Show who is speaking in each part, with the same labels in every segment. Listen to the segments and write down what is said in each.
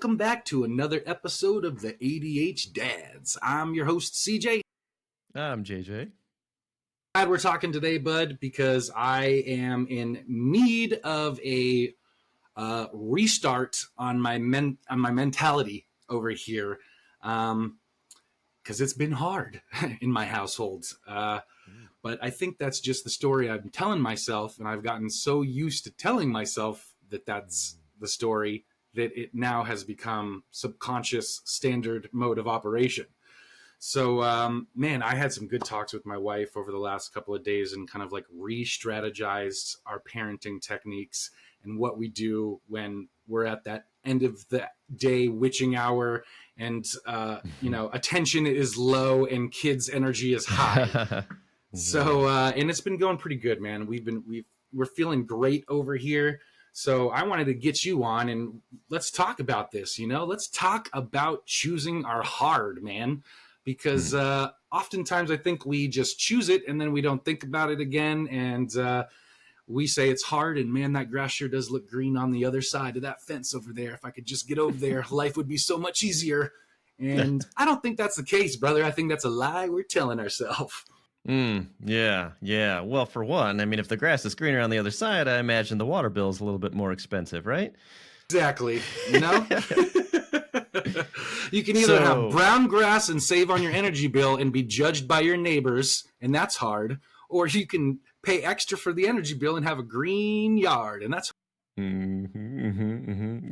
Speaker 1: welcome back to another episode of the ADH Dads. I'm your host, CJ.
Speaker 2: I'm JJ.
Speaker 1: Glad we're talking today, bud, because I am in need of a restart on my mentality over here, because it's been hard in my household. But I think that's just the story I'm telling myself, and I've gotten so used to telling myself that that's the story that it now has become subconscious standard mode of operation. So, man, I had some good talks with my wife over the last couple of days and kind of like re-strategized our parenting techniques and what we do when we're at that end of the day witching hour and, attention is low and kids' energy is high. So, and it's been going pretty good, man. We're feeling great over here. So I wanted to get you on and let's talk about this, let's talk about choosing our hard, man, because oftentimes I think we just choose it and then we don't think about it again. And we say it's hard and man, that grass sure does look green on the other side of that fence over there. If I could just get over there, life would be so much easier. And I don't think that's the case, brother. I think that's a lie we're telling ourselves.
Speaker 2: Yeah. Well, for one, I mean, if the grass is greener on the other side, I imagine the water bill is a little bit more expensive, right?
Speaker 1: Exactly. You can either have brown grass and save on your energy bill and be judged by your neighbors, and that's hard, or you can pay extra for the energy bill and have a green yard, and that's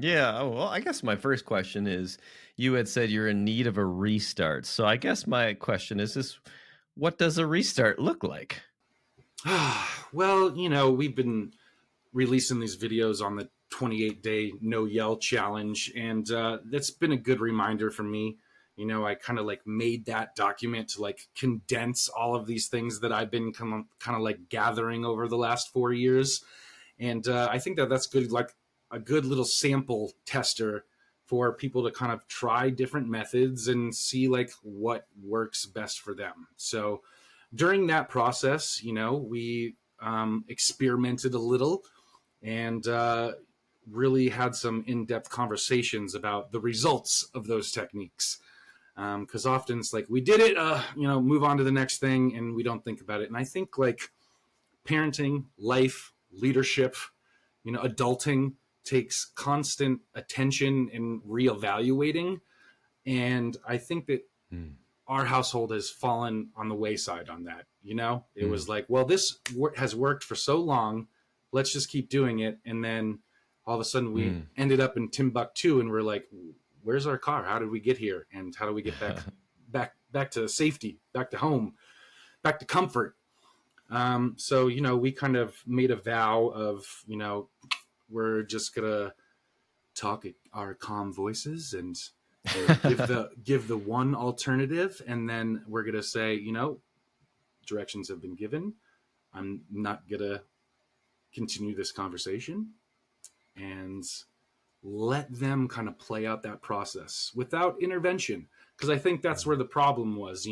Speaker 2: Yeah, well, I guess my first question is, you had said you're in need of a restart. So I guess my question is what does a restart look like?
Speaker 1: Well, we've been releasing these videos on the 28-day no yell challenge, and that's been a good reminder for me. I kind of like made that document to like condense all of these things that I've been kind of like gathering over the last 4 years. And I think that's good, like a good little sample tester for people to kind of try different methods and see like what works best for them. So during that process, we experimented a little and really had some in-depth conversations about the results of those techniques. Because often it's like we did it, move on to the next thing and we don't think about it. And I think like parenting, life, leadership, adulting takes constant attention and reevaluating. And I think that our household has fallen on the wayside on that. It was like, well, this has worked for so long. Let's just keep doing it. And then all of a sudden we ended up in Timbuktu and we're like, where's our car? How did we get here? And how do we get back to safety, back to home, back to comfort? So, we kind of made a vow of, we're just going to talk at our calm voices and give the one alternative. And then we're going to say, directions have been given. I'm not going to continue this conversation and let them kind of play out that process without intervention. Because I think that's where the problem was,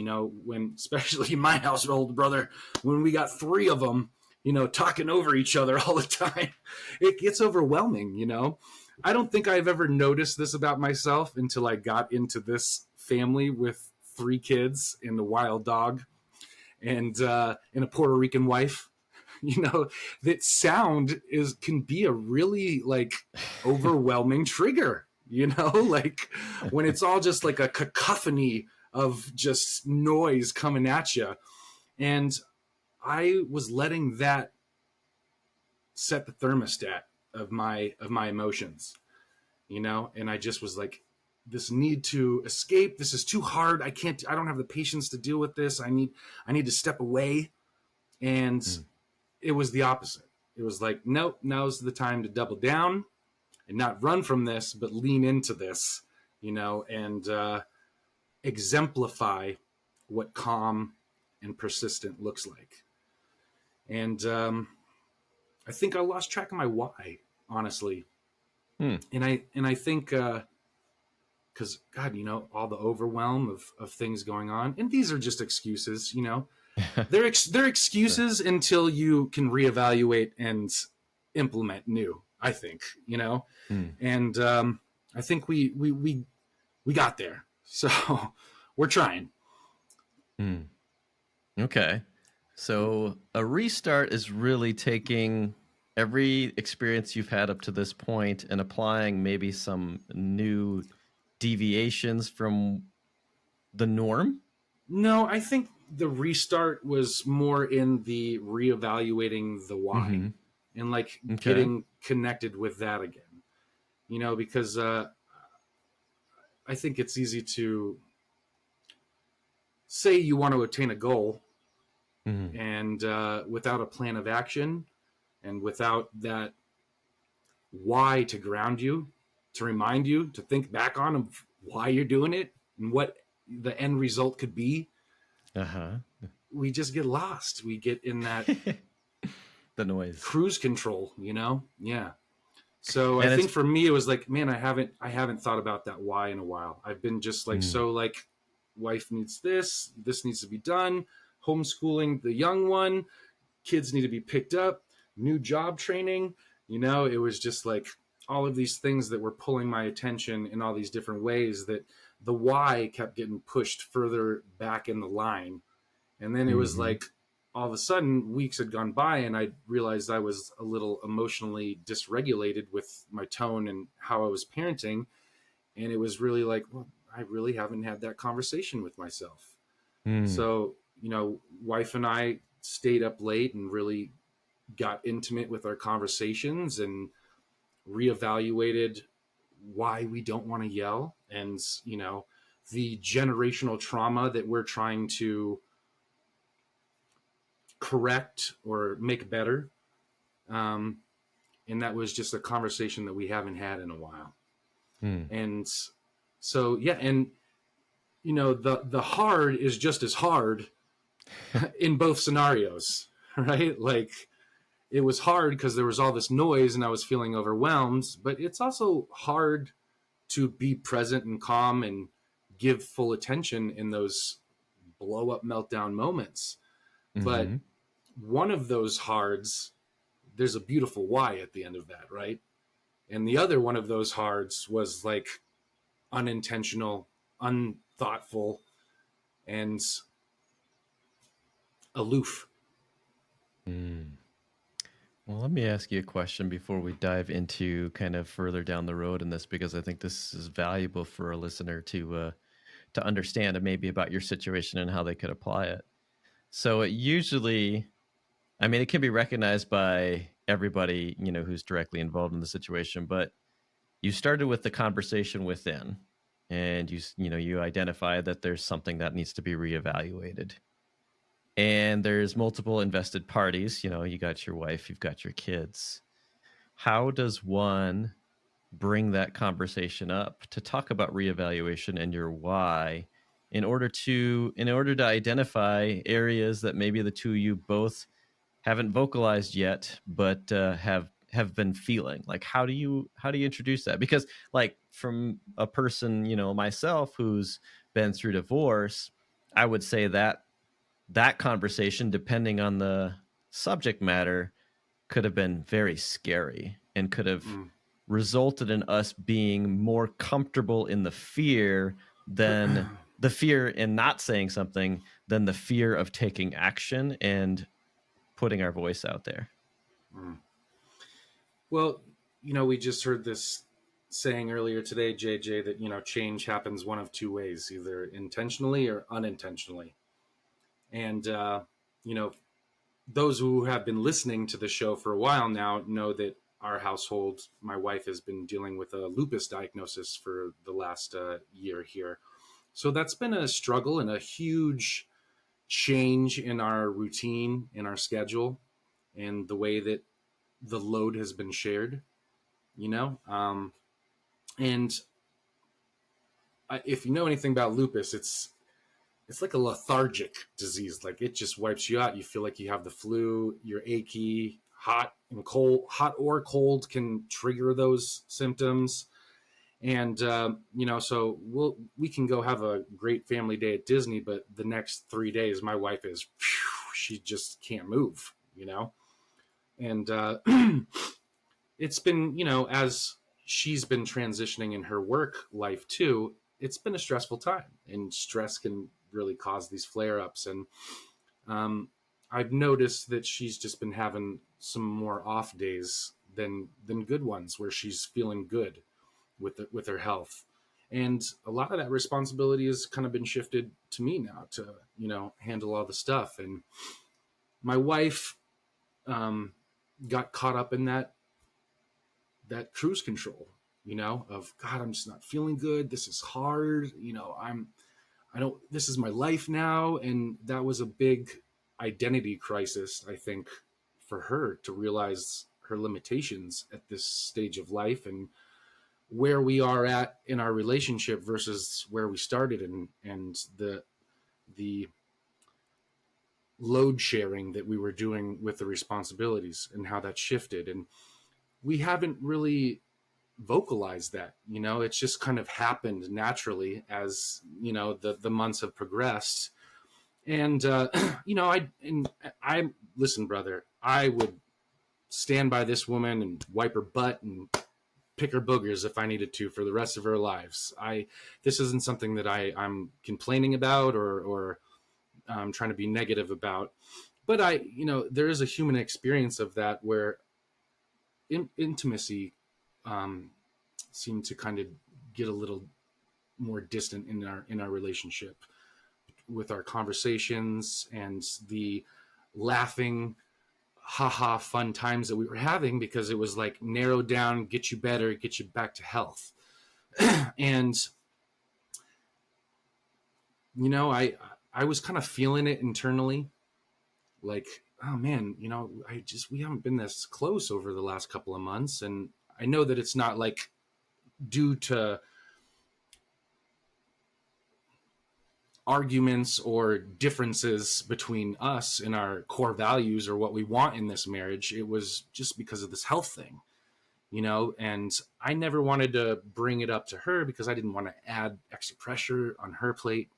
Speaker 1: when, especially in my household, brother, when we got 3 of them, talking over each other all the time, it gets overwhelming, I don't think I've ever noticed this about myself until I got into this family with 3 kids and a wild dog and a Puerto Rican wife. That sound can be a really like overwhelming trigger, like when it's all just like a cacophony of just noise coming at you. And I was letting that set the thermostat of my emotions, and I just was like, this need to escape. This is too hard. I don't have the patience to deal with this. I need to step away. And it was the opposite. It was like, nope, now's the time to double down and not run from this, but lean into this, and exemplify what calm and persistent looks like. And I think I lost track of my why, honestly. And I think because God, all the overwhelm of things going on, and these are just excuses, they're excuses until you can reevaluate and implement new, I think, and I think we got there. So we're trying.
Speaker 2: Mm, okay. So a restart is really taking every experience you've had up to this point and applying maybe some new deviations from the norm.
Speaker 1: No, I think the restart was more in the reevaluating the why
Speaker 2: Mm-hmm.
Speaker 1: and like
Speaker 2: Okay.
Speaker 1: getting connected with that again. Because I think it's easy to say you want to attain a goal
Speaker 2: Mm-hmm.
Speaker 1: and without a plan of action and without that why to ground you, to remind you, to think back on of why you're doing it and what the end result could be,
Speaker 2: Uh-huh.
Speaker 1: we just get lost. We get in that
Speaker 2: The noise.
Speaker 1: cruise control, Yeah. So I
Speaker 2: And it's
Speaker 1: think for me it was like, man, I haven't thought about that why in a while. I've been just like
Speaker 2: mm,
Speaker 1: so like wife needs this needs to be done, homeschooling the young one, kids need to be picked up, new job training. It was just like all of these things that were pulling my attention in all these different ways that the why kept getting pushed further back in the line. And then it was
Speaker 2: mhm,
Speaker 1: like all of a sudden weeks had gone by and I realized I was a little emotionally dysregulated with my tone and how I was parenting. And it was really like, well, I really haven't had that conversation with myself.
Speaker 2: mm,
Speaker 1: So, wife and I stayed up late and really got intimate with our conversations and reevaluated why we don't want to yell and, the generational trauma that we're trying to correct or make better. Um, and that was just a conversation that we haven't had in a while.
Speaker 2: mm.
Speaker 1: And so, yeah. And, the hard is just as hard in both scenarios, right? Like, it was hard because there was all this noise and I was feeling overwhelmed, but it's also hard to be present and calm and give full attention in those blow up meltdown moments. But
Speaker 2: Mhm.
Speaker 1: one of those hards, there's a beautiful why at the end of that, right? And the other one of those hards was like unintentional, unthoughtful, and aloof.
Speaker 2: Mm. Well, let me ask you a question before we dive into kind of further down the road in this, because I think this is valuable for a listener to understand and maybe about your situation and how they could apply it. So it usually, I mean, it can be recognized by everybody, who's directly involved in the situation, but you started with the conversation within and you identify that there's something that needs to be reevaluated. And there's multiple invested parties, you got your wife, you've got your kids. How does one bring that conversation up to talk about reevaluation and your why in order to identify areas that maybe the two of you both haven't vocalized yet, but have been feeling? Like, how do you introduce that? Because, like, from a person, myself, who's been through divorce, I would say that conversation, depending on the subject matter, could have been very scary and could have
Speaker 1: Mm.
Speaker 2: resulted in us being more comfortable in the fear than the fear in not saying something than the fear of taking action and putting our voice out there.
Speaker 1: Mm. Well, we just heard this saying earlier today, JJ, that, change happens one of two ways, either intentionally or unintentionally. And, you know, those who have been listening to the show for a while now know that our household, my wife has been dealing with a lupus diagnosis for the last year here. So that's been a struggle and a huge change in our routine, in our schedule, and the way that the load has been shared, you know? And if you know anything about lupus, it's like a lethargic disease. Like, it just wipes you out. You feel like you have the flu. You're achy, hot and cold. Hot or cold can trigger those symptoms. And so we can go have a great family day at Disney, but the next 3 days, my wife is she just can't move. And it's been as she's been transitioning in her work life too, it's been a stressful time, and stress can really cause these flare ups. And um, I've noticed that she's just been having some more off days than good ones, where she's feeling good with her health. And a lot of that responsibility has kind of been shifted to me now to, handle all the stuff. And my wife um, got caught up in that cruise control, of God, I'm just not feeling good. This is hard. I don't, this is my life now. And that was a big identity crisis, I think, for her to realize her limitations at this stage of life, and where we are at in our relationship versus where we started, and the load sharing that we were doing with the responsibilities, and how that shifted. And we haven't really vocalized that. It's just kind of happened naturally as the months have progressed. And I listen, brother, I would stand by this woman and wipe her butt and pick her boogers if I needed to for the rest of her lives. This isn't something that I'm complaining about, or trying to be negative about. But there is a human experience of that, where intimacy seemed to kind of get a little more distant in our relationship, with our conversations and the laughing, haha fun times that we were having, because it was like narrowed down, get you better, get you back to health. And I was kind of feeling it internally, like, oh man, we haven't been this close over the last couple of months. And I know that it's not like due to arguments or differences between us and our core values or what we want in this marriage. It was just because of this health thing, and I never wanted to bring it up to her, because I didn't want to add extra pressure on her plate.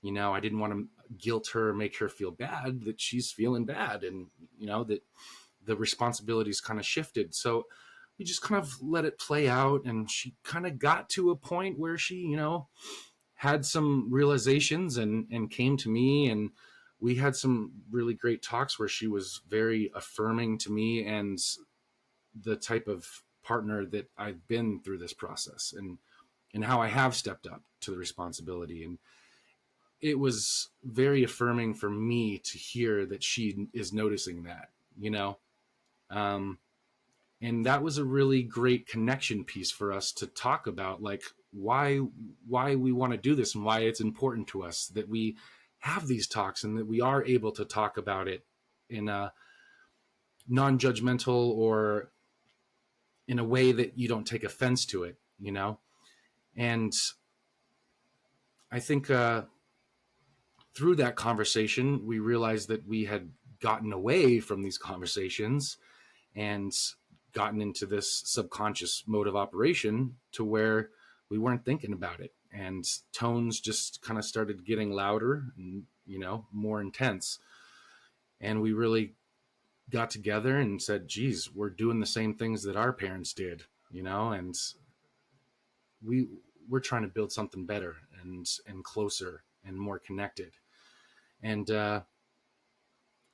Speaker 1: I didn't want to guilt her, make her feel bad that she's feeling bad, and that the responsibilities kind of shifted. So we just kind of let it play out, and she kind of got to a point where she had some realizations, and came to me, and we had some really great talks where she was very affirming to me and the type of partner that I've been through this process, and how I have stepped up to the responsibility. And it was very affirming for me to hear that she is noticing that, um, and that was a really great connection piece for us to talk about, like why we want to do this, and why it's important to us that we have these talks, and that we are able to talk about it in a non-judgmental, or in a way that you don't take offense to it, And I think through that conversation, we realized that we had gotten away from these conversations and gotten into this subconscious mode of operation, to where we weren't thinking about it, and tones just kind of started getting louder and more intense. And we really got together and said, geez, we're doing the same things that our parents did, and we're trying to build something better, and closer and more connected. And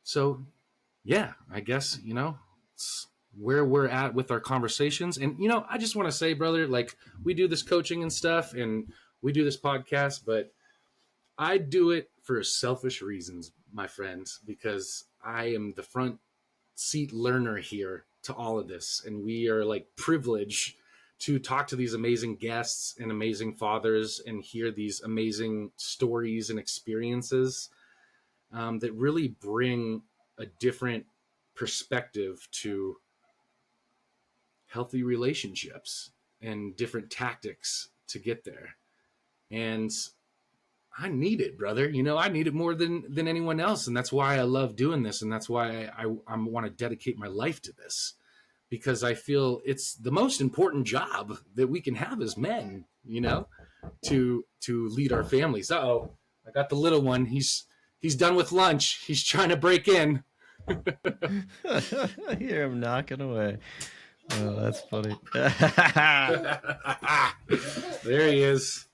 Speaker 1: so yeah, I guess it's where we're at with our conversations. And I just want to say, brother, like, we do this coaching and stuff, and we do this podcast, but I do it for selfish reasons, my friends, because I am the front seat learner here to all of this, and we are like privileged to talk to these amazing guests and amazing fathers, and hear these amazing stories and experiences that really bring a different perspective to healthy relationships, and different tactics to get there. And I need it, brother. I need it more than anyone else, and that's why I love doing this, and that's why I want to dedicate my life to this, because I feel it's the most important job that we can have as men. To lead our families. Uh-oh, I got the little one. He's done with lunch. He's trying to break in.
Speaker 2: I hear him knocking away. Oh, that's funny.
Speaker 1: There he is.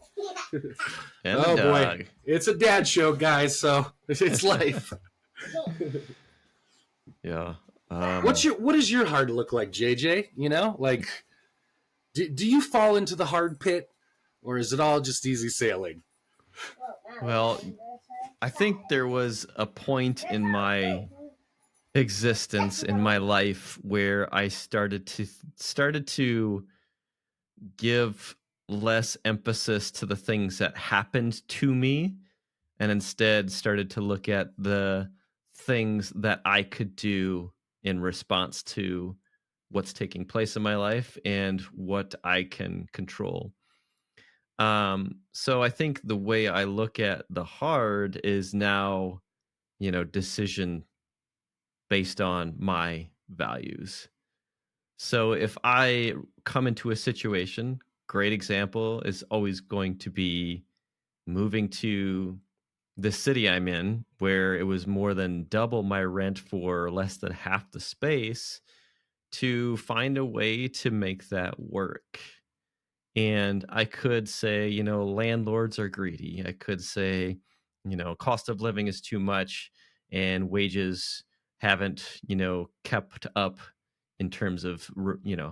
Speaker 2: And a
Speaker 1: Oh boy,
Speaker 2: dog.
Speaker 1: it's a dad show, guys. So it's life.
Speaker 2: Yeah.
Speaker 1: What does your heart look like, JJ? You know, like do you fall into the hard pit, or is it all just easy sailing?
Speaker 2: Well, I think there was a point in my existence in my life where I started to give less emphasis to the things that happened to me and instead started to look at the things that I could do in response to what's taking place in my life and what I can control. So I think the way I look at the hard is now, decision based on my values. So if I come into a situation, great example is always going to be moving to the city I'm in, where it was more than double my rent for less than half the space, to find a way to make that work. And I could say, landlords are greedy. I could say, cost of living is too much and wages haven't, kept up in terms of,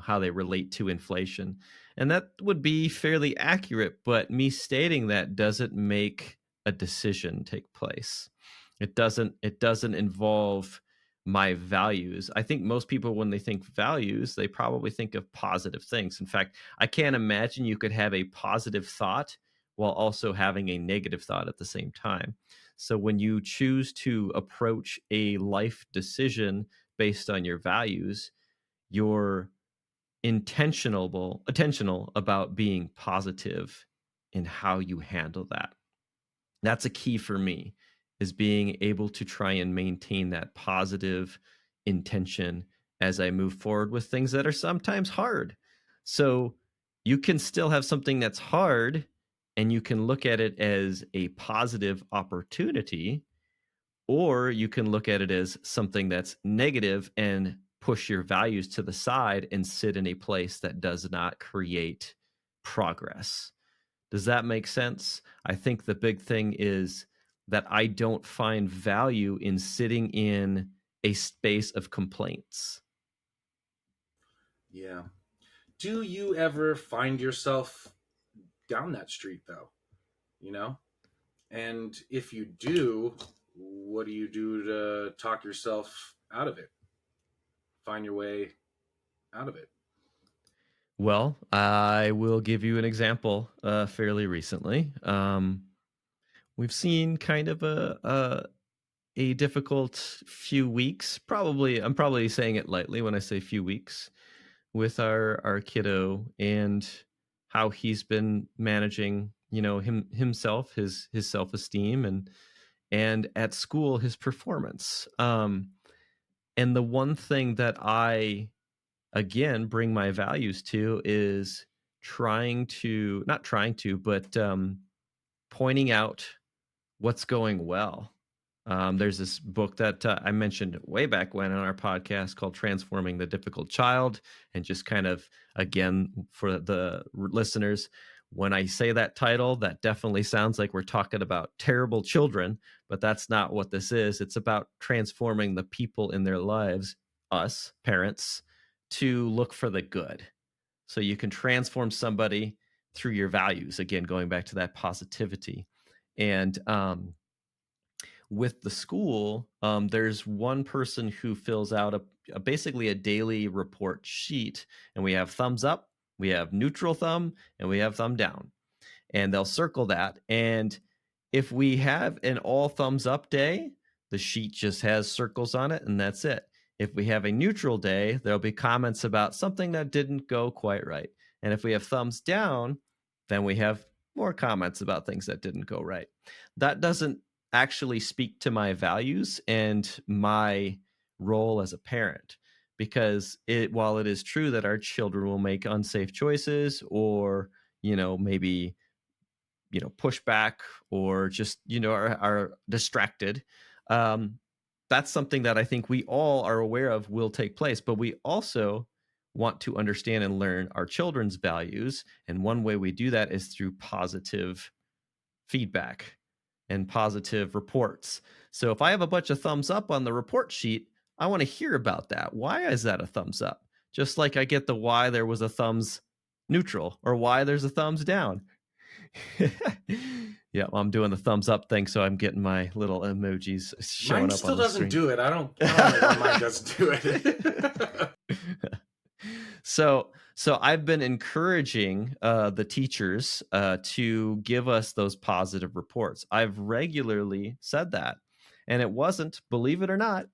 Speaker 2: how they relate to inflation. And that would be fairly accurate, but me stating that doesn't make a decision take place. It doesn't involve my values. I think most people when they think values, they probably think of positive things. In fact, I can't imagine you could have a positive thought while also having a negative thought at the same time. So when you choose to approach a life decision based on your values, you're intentional about being positive in how you handle that. That's a key for me, is being able to try and maintain that positive intention as I move forward with things that are sometimes hard. So you can still have something that's hard and you can look at it as a positive opportunity, or you can look at it as something that's negative and push your values to the side and sit in a place that does not create progress. Does that make sense? I think the big thing is that I don't find value in sitting in a space of complaints.
Speaker 1: Yeah. Do you ever find yourself down that street though? You know, and if you do, what do you do to talk yourself out of it? Find your way out of it.
Speaker 2: Well, I will give you an example fairly recently. We've seen kind of a difficult few weeks. Probably, I'm probably saying it lightly when I say few weeks with our kiddo and how he's been managing, himself, his self-esteem and at school his performance. And the one thing that I again bring my values to is trying to not trying to, but pointing out what's going well. There's this book that I mentioned way back when on our podcast called Transforming the Difficult Child. And just kind of, again, for the listeners, when I say that title, that definitely sounds like we're talking about terrible children, but that's not what this is. It's about transforming the people in their lives, us, parents, to look for the good. So you can transform somebody through your values. Again, going back to that positivity. And with the school, there's one person who fills out basically a daily report sheet, and we have thumbs up, we have neutral thumb, and we have thumb down, and they'll circle that. And if we have an all thumbs up day, the sheet just has circles on it, and that's it. If we have a neutral day, there'll be comments about something that didn't go quite right. And if we have thumbs down, then we have more comments about things that didn't go right. That doesn't actually speak to my values and my role as a parent, because while it is true that our children will make unsafe choices or maybe push back or just are distracted, um, that's something that I think we all are aware of will take place. But we also want to understand and learn our children's values. And one way we do that is through positive feedback and positive reports. So if I have a bunch of thumbs up on the report sheet, I want to hear about that. Why is that a thumbs up? Just like I get the why there was a thumbs neutral or why there's a thumbs down. Yeah, well, I'm doing the thumbs up thing, so I'm getting my little emojis
Speaker 1: Mine
Speaker 2: showing up
Speaker 1: still
Speaker 2: on the
Speaker 1: doesn't
Speaker 2: screen.
Speaker 1: do it. I don't know why mine doesn't do it.
Speaker 2: So I've been encouraging the teachers to give us those positive reports. I've regularly said that, and it wasn't, believe it or not,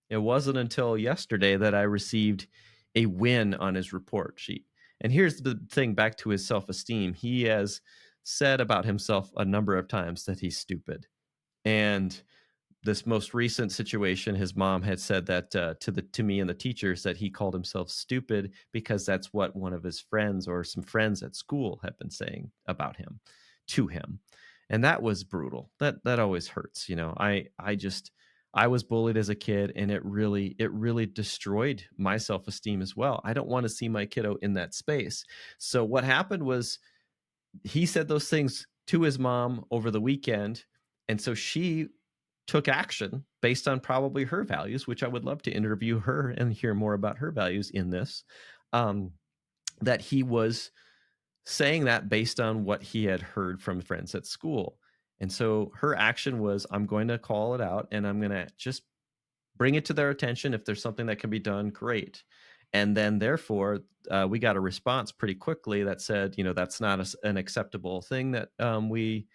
Speaker 2: it wasn't until yesterday that I received a win on his report sheet. And here's the thing, back to his self-esteem. He has said about himself a number of times that he's stupid. And this most recent situation, his mom had said that to me and the teachers that he called himself stupid because that's what one of his friends or some friends at school had been saying about him to him, and that was brutal. That always hurts, you know. I was bullied as a kid, and it really destroyed my self esteem as well. I don't want to see my kiddo in that space. So what happened was he said those things to his mom over the weekend, and so she took action based on probably her values, which I would love to interview her and hear more about her values in this. Um, that he was saying that based on what he had heard from friends at school. And so her action was, I'm going to call it out and I'm going to just bring it to their attention. If there's something that can be done, great. And then, therefore, we got a response pretty quickly that said, that's not an acceptable thing that we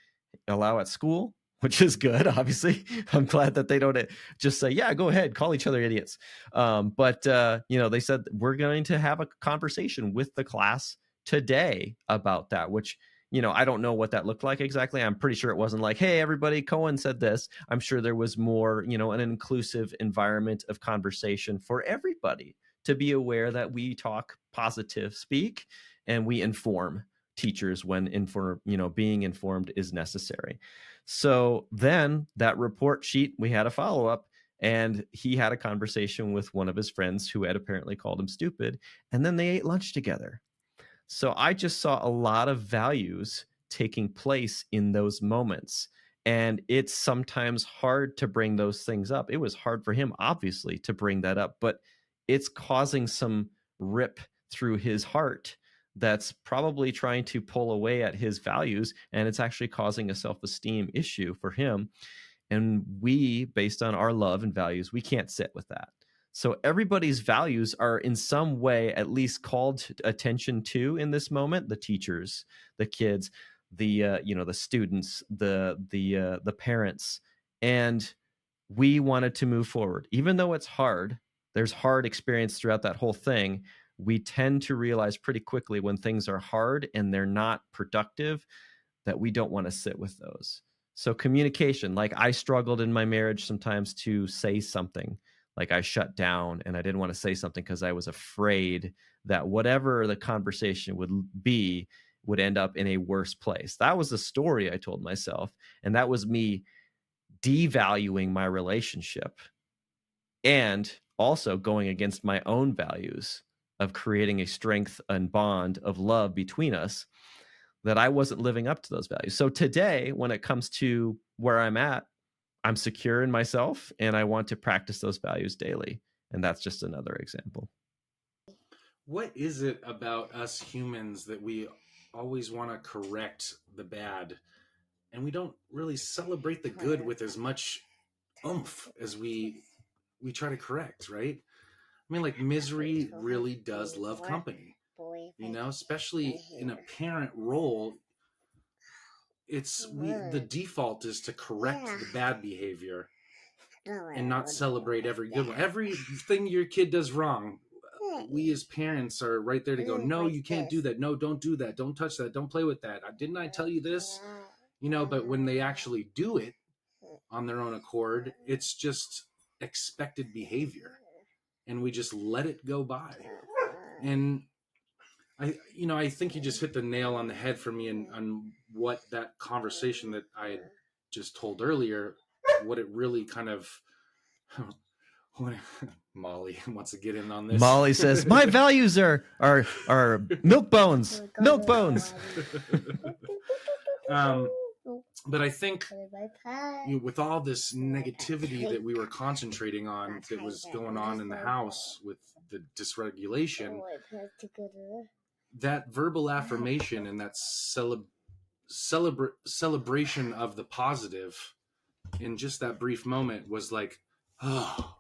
Speaker 2: allow at school, which is good. Obviously, I'm glad that they don't just say, "Yeah, go ahead, call each other idiots." But they said we're going to have a conversation with the class today about that. Which I don't know what that looked like exactly. I'm pretty sure it wasn't like, "Hey, everybody, Cohen said this." I'm sure there was more, an inclusive environment of conversation for everybody to be aware that we talk positive speak and we inform teachers when being informed is necessary. So then that report sheet, we had a follow up, and he had a conversation with one of his friends who had apparently called him stupid, and then they ate lunch together. So I just saw a lot of values taking place in those moments. And it's sometimes hard to bring those things up. It was hard for him, obviously, to bring that up, but it's causing some rip through his heart that's probably trying to pull away at his values. And it's actually causing a self esteem issue for him. And we, based on our love and values, we can't sit with that. So everybody's values are in some way at least called attention to in this moment. The teachers, the kids, the students, the parents, and we wanted to move forward, even though it's hard. There's hard experience throughout that whole thing. We tend to realize pretty quickly when things are hard and they're not productive that we don't want to sit with those. So communication, like I struggled in my marriage sometimes to say something. Like I shut down and I didn't want to say something because I was afraid that whatever the conversation would be would end up in a worse place. That was the story I told myself. And that was me devaluing my relationship and also going against my own values of creating a strength and bond of love between us, that I wasn't living up to those values. So today, when it comes to where I'm at, I'm secure in myself and I want to practice those values daily. And that's just another example.
Speaker 1: What is it about us humans that we always want to correct the bad and we don't really celebrate the good with as much oomph as we try to correct, right? I mean, like, misery really does love company, especially in a parent role. It's we the default is to correct the bad behavior and not celebrate every good one. Everything your kid does wrong, we as parents are right there to go, no, you can't do that. No, don't do that. Don't touch that. Don't play with that. Didn't I tell you this? But when they actually do it on their own accord, it's just expected behavior. And we just let it go by. And I think you just hit the nail on the head for me on what that conversation that I had just told earlier, what it really kind of Molly wants to get in on this.
Speaker 2: Molly says, "My values are milk bones, milk bones."
Speaker 1: But I think with all this negativity that we were concentrating on that was going on in the house with the dysregulation, that verbal affirmation and that celebration of the positive in just that brief moment was like, oh,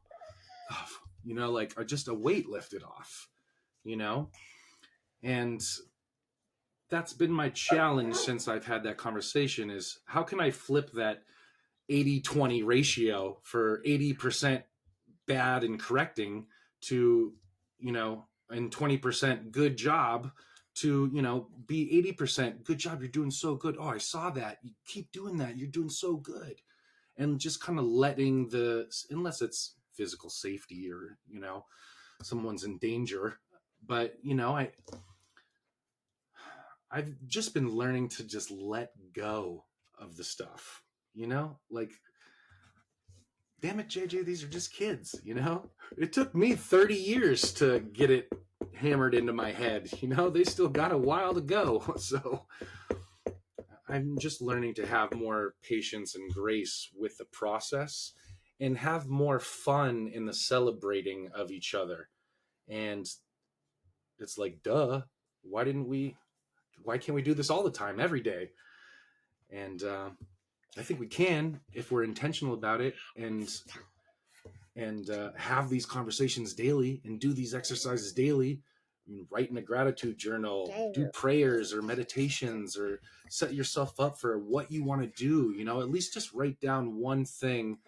Speaker 1: like just a weight lifted off, you know? And that's been my challenge since I've had that conversation is how can I flip that 80-20 ratio for 80% bad and correcting to, and 20% good job to, be 80% good job. You're doing so good. Oh, I saw that. You keep doing that. You're doing so good. And just kind of letting unless it's physical safety or, someone's in danger. But, I've just been learning to just let go of the stuff, like, damn it, JJ, these are just kids, It took me 30 years to get it hammered into my head, they still got a while to go. So I'm just learning to have more patience and grace with the process and have more fun in the celebrating of each other. And it's like, duh, why can't we do this all the time, every day? And I think we can if we're intentional about it and have these conversations daily and do these exercises daily. Write in a gratitude journal, do prayers or meditations, or set yourself up for what you want to do. At least just write down one thing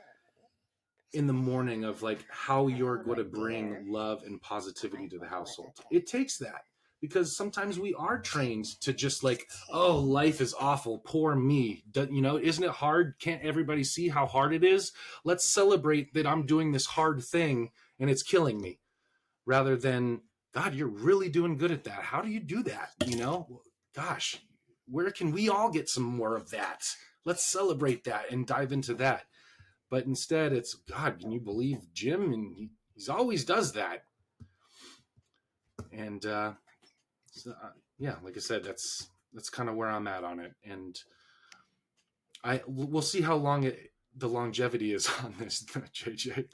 Speaker 1: in the morning of like how you're going to bring love and positivity to the household. It takes that because sometimes we are trained to just like, oh, life is awful, poor me. Isn't it hard? Can't everybody see how hard it is? Let's celebrate that I'm doing this hard thing and it's killing me, rather than, God, you're really doing good at that. How do you do that? Gosh, where can we all get some more of that? Let's celebrate that and dive into that. But instead it's, God, can you believe Jim? And he's always does that. And yeah, like I said, that's kind of where I'm at on it. And we'll see how long the longevity is on this, JJ.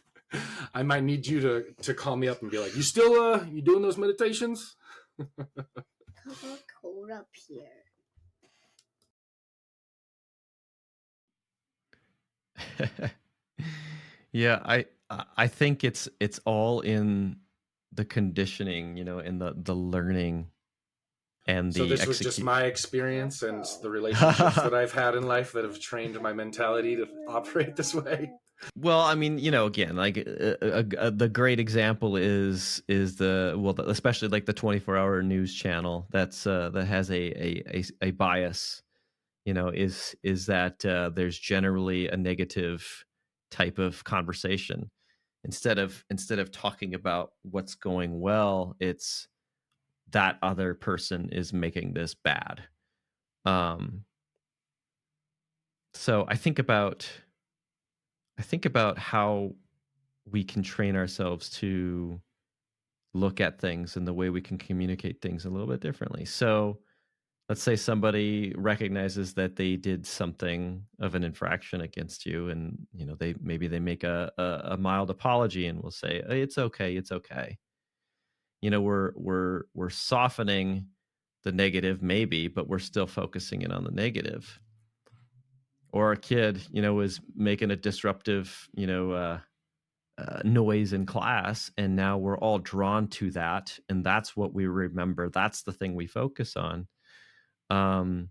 Speaker 1: I might need you to call me up and be like, you still you doing those meditations?
Speaker 3: It's cold up here.
Speaker 2: Yeah, I think it's all in the conditioning, in the learning and
Speaker 1: So
Speaker 2: the
Speaker 1: this was just my experience and the relationships that I've had in life that have trained my mentality to operate this way.
Speaker 2: Well, I mean, again, like the great example is especially like the 24-hour news channel that has a bias, is that there's generally a negative type of conversation instead of talking about what's going well. It's that other person is making this bad. So I think about how we can train ourselves to look at things and the way we can communicate things a little bit differently. So let's say somebody recognizes that they did something of an infraction against you, and they make a mild apology and will say, "Hey, it's okay, it's okay." We're softening the negative maybe, but we're still focusing in on the negative. Or a kid, is making a disruptive, noise in class, and now we're all drawn to that, and that's what we remember. That's the thing we focus on. Um,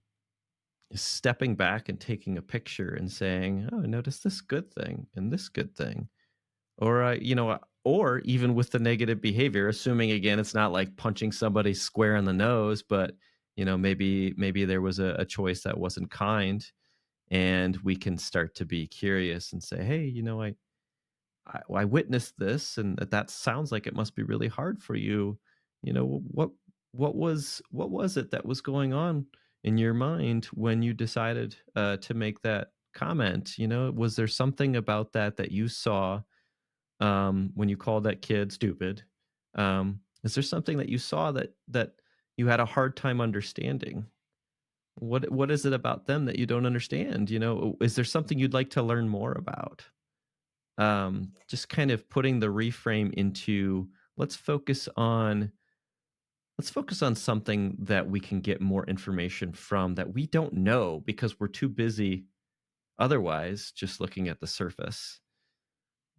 Speaker 2: Stepping back and taking a picture and saying, "Oh, notice this good thing and this good thing," or or even with the negative behavior, assuming again it's not like punching somebody square in the nose, but maybe there was a choice that wasn't kind, and we can start to be curious and say, "Hey, I witnessed this, and that sounds like it must be really hard for you. What was it that was going on in your mind when you decided to make that comment? Was there something about that you saw when you called that kid stupid? Is there something that you saw that you had a hard time understanding? What is it about them that you don't understand? Is there something you'd like to learn more about? Just kind of putting the reframe into let's focus on let's focus on something that we can get more information from that we don't know because we're too busy otherwise just looking at the surface.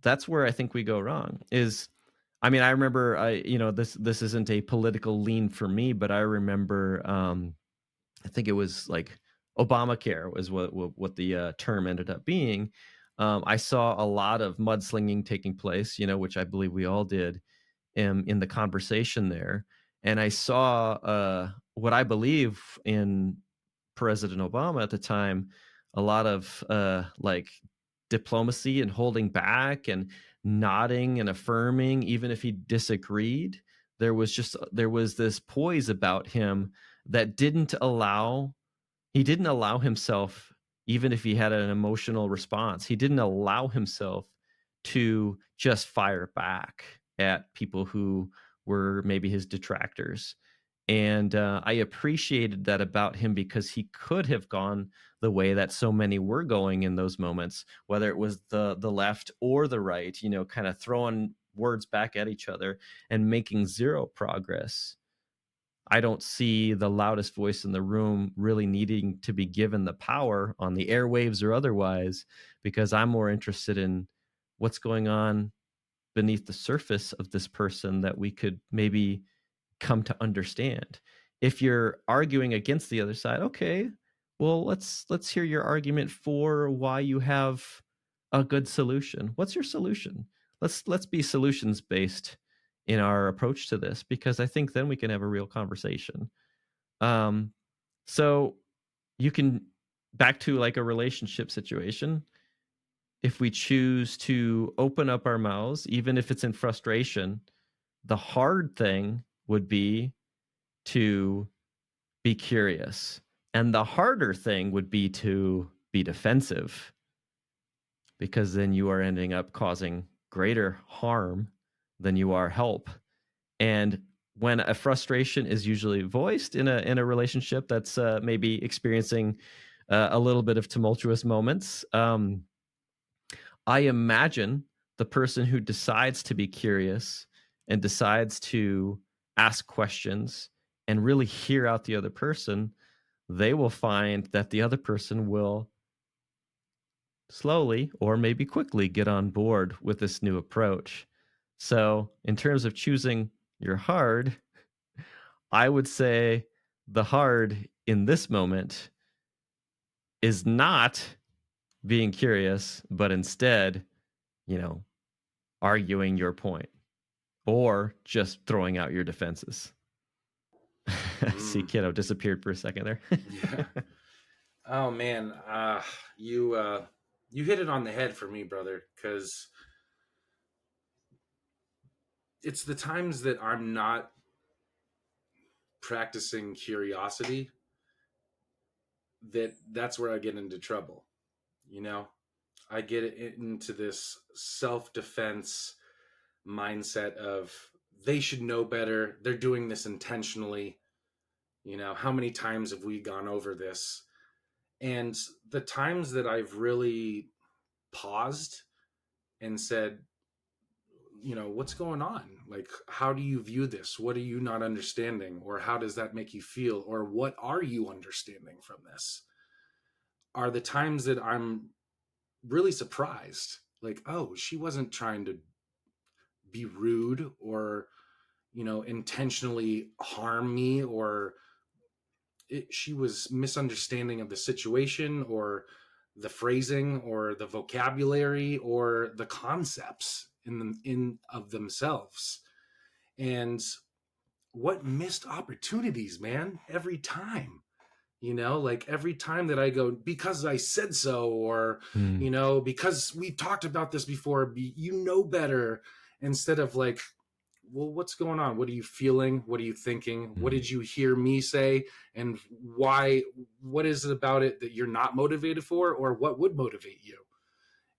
Speaker 2: That's where I think we go wrong. I remember this isn't a political lean for me, but I remember I think it was like Obamacare was what the term ended up being. I saw a lot of mudslinging taking place, which I believe we all did in the conversation there. And I saw what I believe in President Obama at the time, a lot of like diplomacy and holding back and nodding and affirming, even if he disagreed. There was this poise about him that he didn't allow himself, even if he had an emotional response, he didn't allow himself to just fire back at people who were maybe his detractors. And I appreciated that about him because he could have gone the way that so many were going in those moments, whether it was the left or the right, kind of throwing words back at each other and making zero progress. I don't see the loudest voice in the room really needing to be given the power on the airwaves or otherwise, because I'm more interested in what's going on beneath the surface of this person that we could maybe come to understand. If you're arguing against the other side, okay, well, let's hear your argument for why you have a good solution. What's your solution? Let's be solutions based in our approach to this, because I think then we can have a real conversation. So you can, back to like a relationship situation, if we choose to open up our mouths, even if it's in frustration, the hard thing would be to be curious. And the harder thing would be to be defensive, because then you are ending up causing greater harm than you are help. And when a frustration is usually voiced in a relationship that's maybe experiencing a little bit of tumultuous moments, I imagine the person who decides to be curious and decides to ask questions and really hear out the other person, they will find that the other person will slowly or maybe quickly get on board with this new approach. So, in terms of choosing your hard, I would say the hard in this moment is not being curious, but instead, you know, arguing your point or just throwing out your defenses. See, kiddo disappeared for a second there.
Speaker 1: Yeah. Oh man, you hit it on the head for me, brother, because it's the times that I'm not practicing curiosity that's where I get into trouble. You know, I get into this self-defense mindset of they should know better. They're doing this intentionally. How many times have we gone over this? And the times that I've really paused and said, what's going on? Like, how do you view this? What are you not understanding? Or how does that make you feel? Or what are you understanding from this? Are the times that I'm really surprised. Like, oh, she wasn't trying to be rude or, intentionally harm me, or she was misunderstanding of the situation or the phrasing or the vocabulary or the concepts in of themselves. And what missed opportunities, man, every time. Like every time that I go, because I said so, or
Speaker 2: Hmm.
Speaker 1: because we talked about this before, better, instead of like, well, what's going on? What are you feeling? What are you thinking? What
Speaker 2: Hmm.
Speaker 1: did you hear me say? And why? What is it about it that you're not motivated for, or what would motivate you?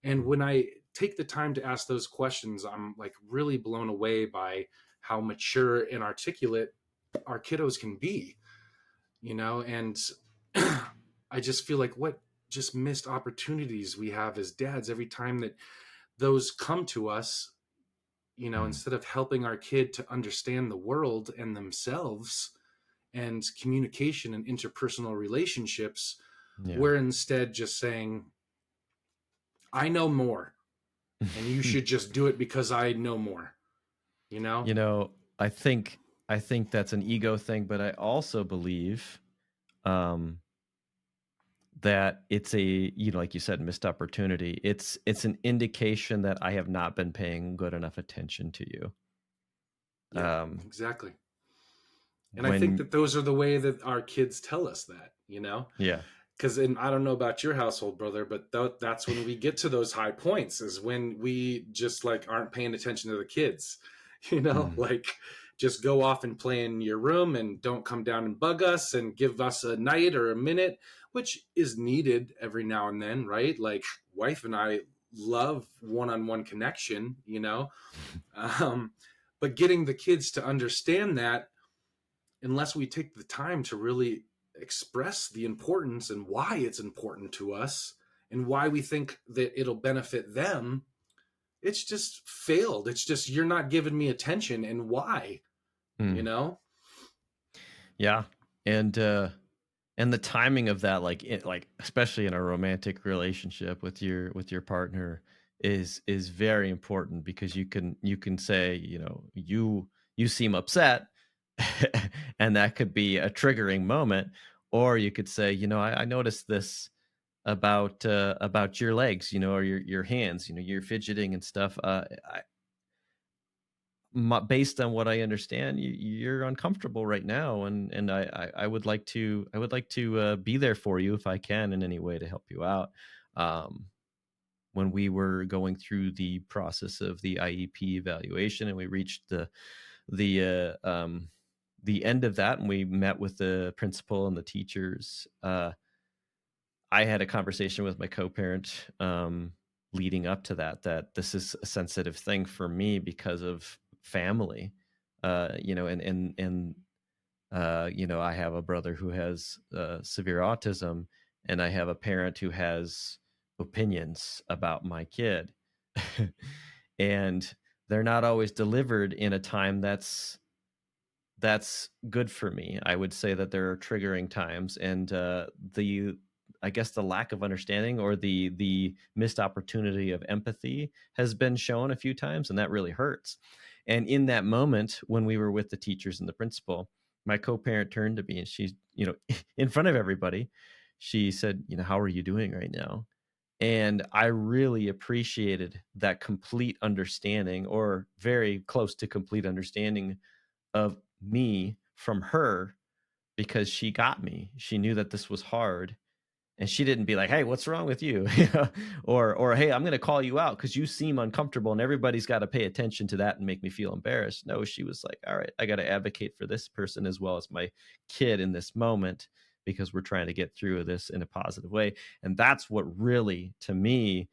Speaker 1: And when I take the time to ask those questions, I'm like really blown away by how mature and articulate our kiddos can be, and I just feel like what just missed opportunities we have as dads every time that those come to us,
Speaker 2: Mm.
Speaker 1: instead of helping our kid to understand the world and themselves and communication and interpersonal relationships,
Speaker 2: Yeah.
Speaker 1: we're instead just saying, I know more and you should just do it because I know more, you know?
Speaker 2: You know, I think that's an ego thing, but I also believe um that it's a, like you said, missed opportunity. It's an indication that I have not been paying good enough attention to you.
Speaker 1: Yeah,
Speaker 2: Um
Speaker 1: exactly. And I think
Speaker 2: when
Speaker 1: that those are the way that our kids tell us that,
Speaker 2: Yeah.
Speaker 1: because I don't know about your household, brother, but that's when we get to those high points, is when we just like aren't paying attention to the kids,
Speaker 2: Mm.
Speaker 1: like just go off and play in your room and don't come down and bug us and give us a night or a minute, which is needed every now and then, right? Like wife and I love one-on-one connection, um, but getting the kids to understand that, unless we take the time to really express the importance and why it's important to us and why we think that it'll benefit them, it's just failed. It's just, you're not giving me attention, and why, you
Speaker 2: Mm.
Speaker 1: know?
Speaker 2: Yeah. And the timing of that, like especially in a romantic relationship with your partner, is very important, because you can say, you seem upset, and that could be a triggering moment. Or you could say, I noticed this about your legs, or your hands, you're fidgeting and stuff. Based on what I understand, you're uncomfortable right now, and I would like to, be there for you if I can in any way to help you out. Um, when we were going through the process of the IEP evaluation, and we reached the the end of that, and we met with the principal and the teachers, I had a conversation with my co-parent, leading up to that this is a sensitive thing for me because of family. I have a brother who has severe autism, and I have a parent who has opinions about my kid. And they're not always delivered in a time that's good for me. I would say that there are triggering times, and the I guess the lack of understanding, or the missed opportunity of empathy, has been shown a few times, and that really hurts. And in that moment, when we were with the teachers and the principal, my co-parent turned to me, and she's, in front of everybody, she said, "How are you doing right now?" And I really appreciated that complete understanding, or very close to complete understanding, of me from her, because she got me. She knew that this was hard, and she didn't be like, "Hey, what's wrong with you?" Or "Hey, I'm going to call you out because you seem uncomfortable, and everybody's got to pay attention to that and make me feel embarrassed." No, she was like, "All right, I got to advocate for this person as well as my kid in this moment, because we're trying to get through this in a positive way." And that's what really, to me,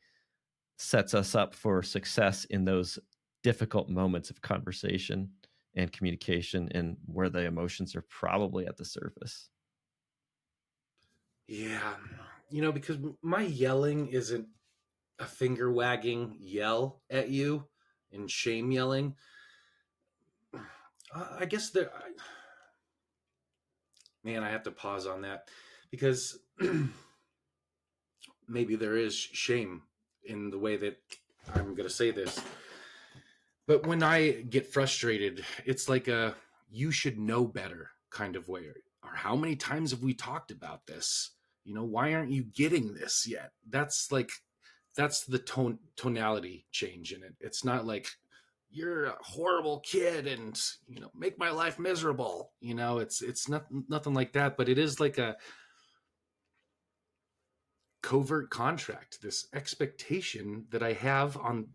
Speaker 2: sets us up for success in those difficult moments of conversation and communication, and where the emotions are probably at the surface.
Speaker 1: Yeah. Because my yelling isn't a finger wagging yell at you and shame yelling. I guess man, I have to pause on that, because maybe there is shame in the way that I'm going to say this. But when I get frustrated, it's like a "you should know better" kind of way. Or "how many times have we talked about this? Why aren't you getting this yet?" That's the tonality change in it. It's not like "you're a horrible kid and make my life miserable." It's not nothing like that, but it is like a covert contract, this expectation that I have on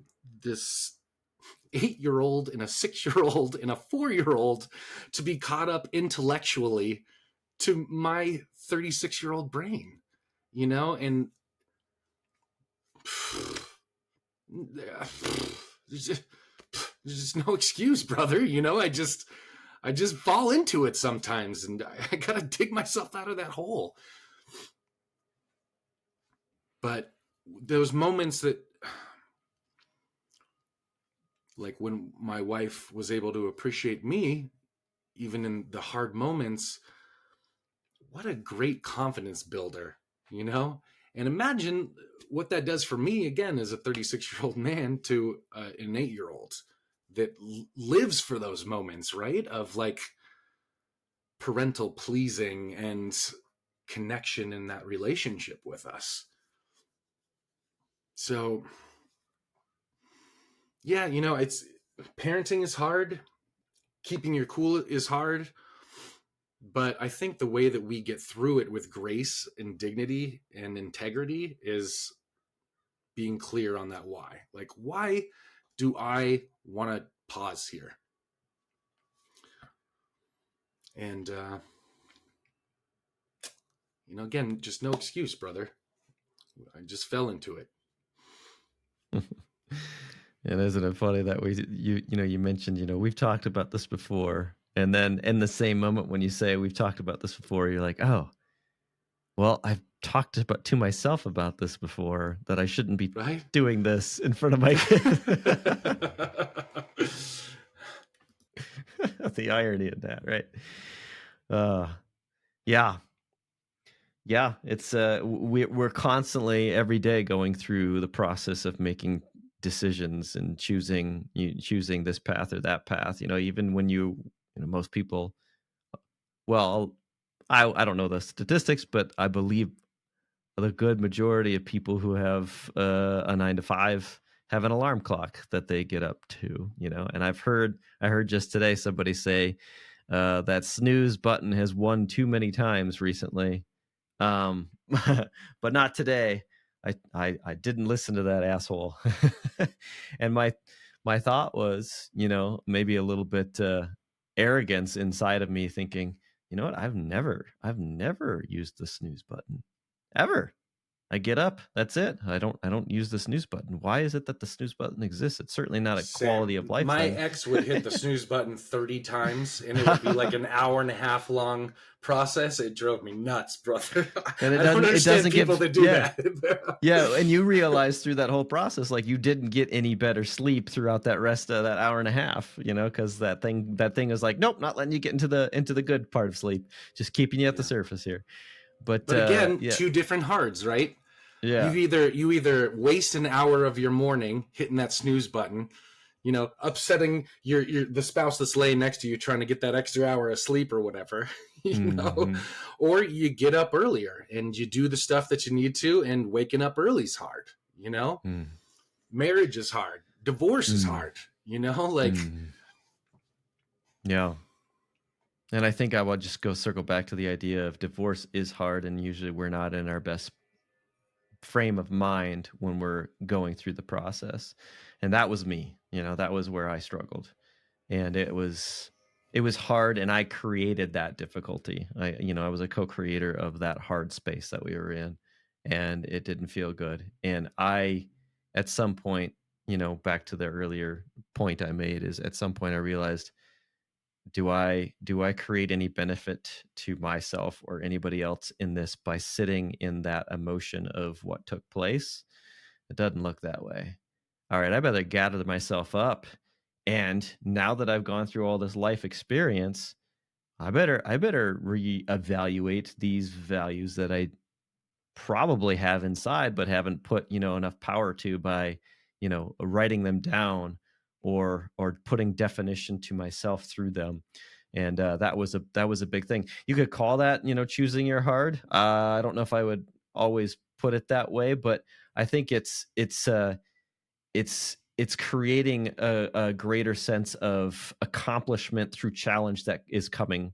Speaker 1: this 8-year old and a 6-year old and a 4-year old to be caught up intellectually to my 36-year old brain, and there's just no excuse, brother. I just fall into it sometimes, and I gotta dig myself out of that hole. But those moments that, like when my wife was able to appreciate me, even in the hard moments, what a great confidence builder, you know? And imagine what that does for me, again, as a 36-year-old man to an 8-year-old that lives for those moments, right? Of like parental pleasing and connection in that relationship with us. So, yeah, it's parenting is hard. Keeping your cool is hard. But I think the way that we get through it with grace and dignity and integrity is being clear on that why. Like, why do I want to pause here? And, again, just no excuse, brother. I just fell into it.
Speaker 2: And isn't it funny that you mentioned, we've talked about this before. And then in the same moment when you say we've talked about this before, you're like, oh, well, I've talked to myself about this before, that I shouldn't be doing this in front of my kids. The irony of that, right? Yeah. It's we're constantly every day going through the process of making decisions and choosing this path or that path. Even when most people, well, I don't know the statistics, but I believe the good majority of people who have a 9 to 5 have an alarm clock that they get up to, and I heard just today somebody say that snooze button has won too many times recently. But not today. I didn't listen to that asshole. And my thought was, maybe a little bit arrogance inside of me thinking, you know what? I've never used the snooze button ever. I get up, that's it. I don't use the snooze button. Why is it that the snooze button exists? It's certainly not a quality of life
Speaker 1: my
Speaker 2: thing.
Speaker 1: ex would hit the snooze button 30 times, and it would be like an hour and a half long process. It drove me nuts, brother.
Speaker 2: And
Speaker 1: I don't understand people that do that.
Speaker 2: Yeah, and you realize through that whole process, like, you didn't get any better sleep throughout that rest of that hour and a half, because that thing is like, nope, not letting you get into the good part of sleep, just keeping you at the surface here. But
Speaker 1: again, two different hards, right?
Speaker 2: Yeah.
Speaker 1: You either waste an hour of your morning hitting that snooze button, upsetting the spouse that's laying next to you, trying to get that extra hour of sleep or whatever, or you get up earlier and you do the stuff that you need to, and waking up early is hard, marriage is hard, divorce is hard,
Speaker 2: Yeah. And I think I will just circle back to the idea of divorce is hard, and usually we're not in our best frame of mind when we're going through the process. And that was me. That was where I struggled. And it was hard, and I created that difficulty. I was a co-creator of that hard space that we were in, and it didn't feel good. And at some point, back to the earlier point I made, is at some point I realized, do I create any benefit to myself or anybody else in this by sitting in that emotion of what took place? It doesn't look that way. All right, I better gather myself up. And now that I've gone through all this life experience, I better reevaluate these values that I probably have inside, but haven't put, enough power to by, writing them down or putting definition to myself through them. And that was a big thing. You could call that, choosing your hard. I don't know if I would always put it that way, but I think it's creating a greater sense of accomplishment through challenge that is coming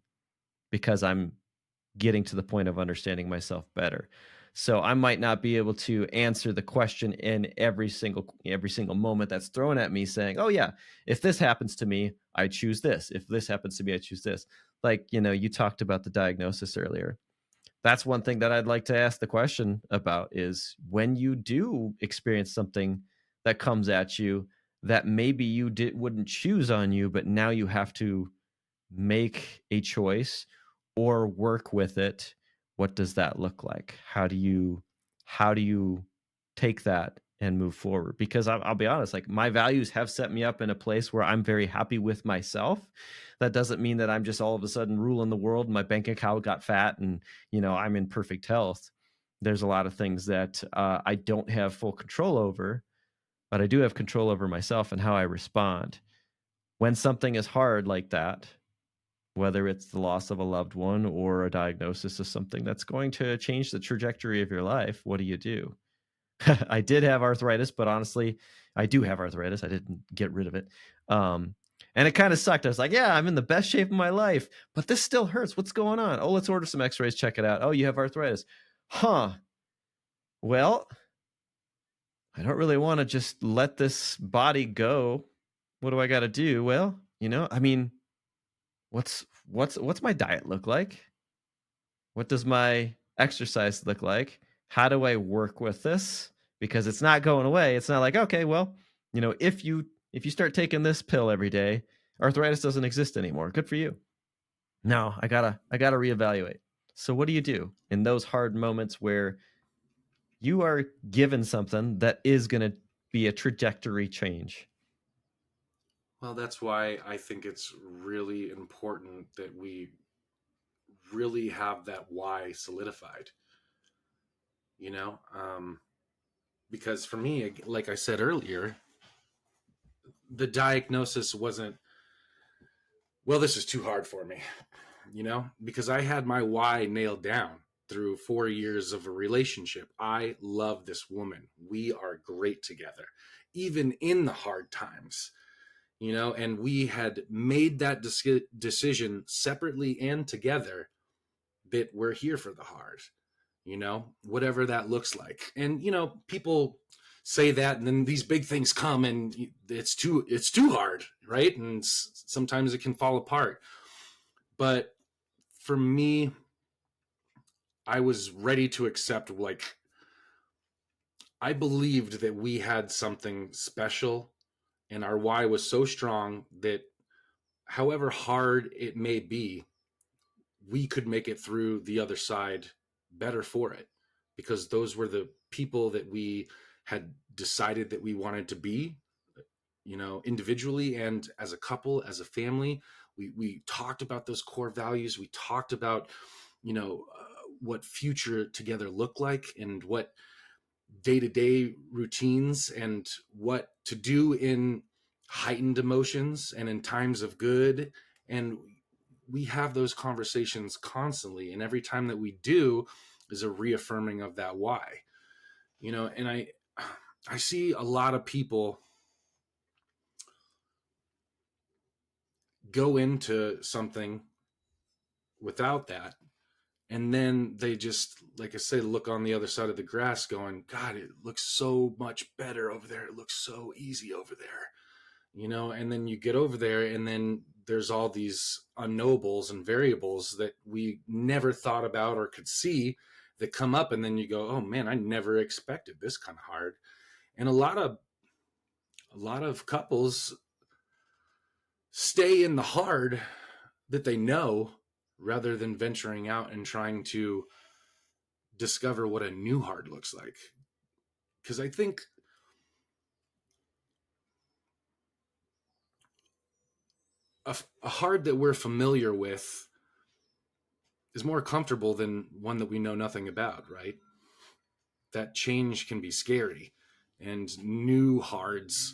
Speaker 2: because I'm getting to the point of understanding myself better. So I might not be able to answer the question in every single moment that's thrown at me saying, oh yeah, if this happens to me, I choose this. If this happens to me, I choose this. Like, you talked about the diagnosis earlier. That's one thing that I'd like to ask the question about, is when you do experience something that comes at you that maybe you wouldn't choose on you, but now you have to make a choice or work with it. What does that look like? How do you take that and move forward? Because I'll be honest, like my values have set me up in a place where I'm very happy with myself. That doesn't mean that I'm just all of a sudden ruling the world. My bank account got fat, and I'm in perfect health. There's a lot of things that I don't have full control over, but I do have control over myself and how I respond when something is hard like that, whether it's the loss of a loved one or a diagnosis of something that's going to change the trajectory of your life. What do you do? I did have arthritis, but honestly, I do have arthritis. I didn't get rid of it. And it kind of sucked. I was like, yeah, I'm in the best shape of my life, but this still hurts. What's going on? Oh, let's order some x-rays, check it out. Oh, you have arthritis. Huh. Well, I don't really want to just let this body go. What do I got to do? Well, I mean, what's my diet look like? What does my exercise look like? How do I work with this? Because it's not going away. It's not like, okay, well, if you start taking this pill every day, arthritis doesn't exist anymore. Good for you. No, I gotta reevaluate. So what do you do in those hard moments where you are given something that is going to be a trajectory change?
Speaker 1: Well, that's why I think it's really important that we really have that why solidified, you know? Because for me, like I said earlier, the diagnosis wasn't, well, this is too hard for me, because I had my why nailed down through 4 years of a relationship. I love this woman. We are great together, even in the hard times, and we had made that decision separately and together that we're here for the hard, whatever that looks like. And, people say that, and then these big things come and it's too hard, right? And sometimes it can fall apart. But for me, I was ready to accept, like, I believed that we had something special, and our why was so strong that however hard it may be, we could make it through the other side better for it, because those were the people that we had decided that we wanted to be, individually and as a couple, as a family. We talked about those core values. We talked about, what future together looked like, and what day-to-day routines, and what to do in heightened emotions and in times of good. And we have those conversations constantly, and every time that we do is a reaffirming of that why. And I see a lot of people go into something without that, and then they just, like I say, look on the other side of the grass going, God, it looks so much better over there, it looks so easy over there, and then you get over there, and then there's all these unknowables and variables that we never thought about or could see that come up, and then you go, oh man, I never expected this kind of hard. And a lot of couples stay in the hard that they know, rather than venturing out and trying to discover what a new hard looks like. Because I think a hard that we're familiar with is more comfortable than one that we know nothing about, right? That change can be scary, and new hards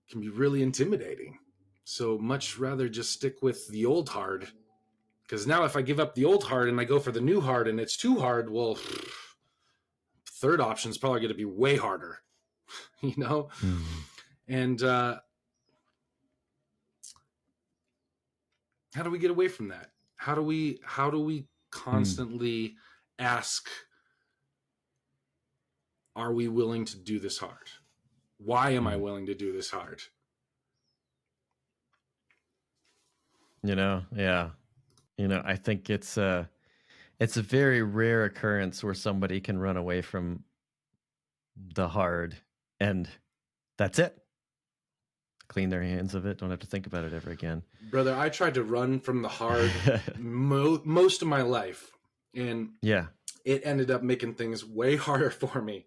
Speaker 1: can be really intimidating. So much rather just stick with the old hard, because now if I give up the old hard and I go for the new hard and it's too hard, well, third option is probably going to be way harder, you know?
Speaker 2: Mm.
Speaker 1: And how do we get away from that? How do we constantly ask, are we willing to do this hard? Why am I willing to do this hard?
Speaker 2: Yeah. I think it's a very rare occurrence where somebody can run away from the hard and That's it. Clean their hands of it. Don't have to think about it ever again.
Speaker 1: Brother, I tried to run from the hard most of my life, and
Speaker 2: yeah.
Speaker 1: it ended up making things way harder for me.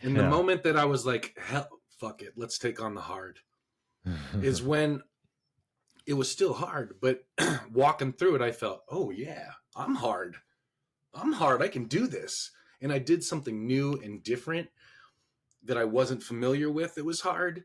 Speaker 1: And the moment that I was like, hell, fuck it, let's take on the hard, is when it was still hard, but walking through it, I felt, oh yeah, I'm hard. I can do this. And I did something new and different that I wasn't familiar with. It was hard.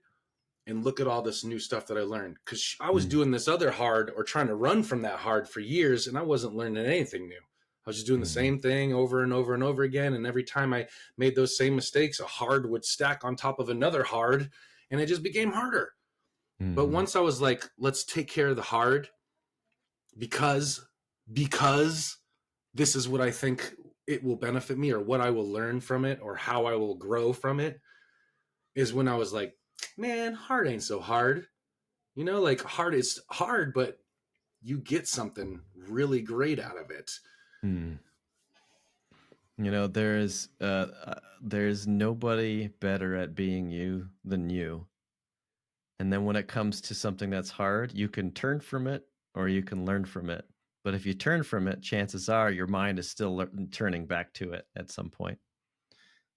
Speaker 1: And look at all this new stuff that I learned. Because I was doing this other hard or trying to run from that hard for years, and I wasn't learning anything new. I was just doing the same thing over and over and over again. And every time I made those same mistakes, a hard would stack on top of another hard, and it just became harder. But once I was like, let's take care of the hard because this is what I think it will benefit me, or what I will learn from it, or how I will grow from it, is when I was like, man, hard ain't so hard. You know, like hard is hard, but you get something really great out of it.
Speaker 2: You know, there's nobody better at being you than you. And then when it comes to something that's hard, you can turn from it or you can learn from it. But if you turn from it, chances are your mind is still turning back to it at some point.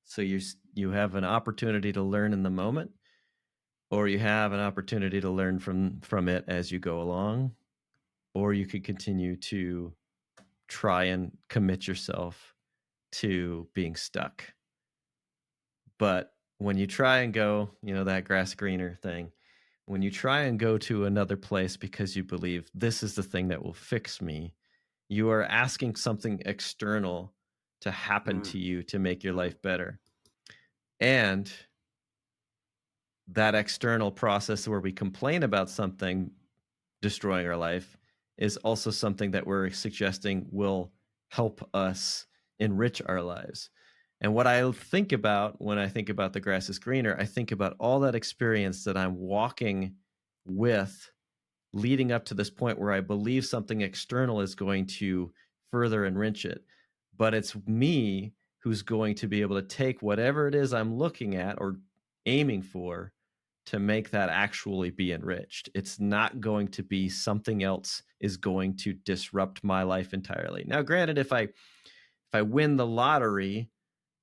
Speaker 2: So you have an opportunity to learn in the moment, or you have an opportunity to learn from it as you go along, or you could continue to try and commit yourself to being stuck. But when you try and go, you know, that grass greener thing, when you try and go to another place because you believe this is the thing that will fix me, you are asking something external to happen to you to make your life better. And that external process where we complain about something destroying our life is also something that we're suggesting will help us enrich our lives. And what I think about when I think about the grass is greener, I think about all that experience that I'm walking with leading up to this point where I believe something external is going to further enrich it. But it's me who's going to be able to take whatever it is I'm looking at or aiming for to make that actually be enriched. It's not going to be something else is going to disrupt my life entirely. Now, granted, if I win the lottery,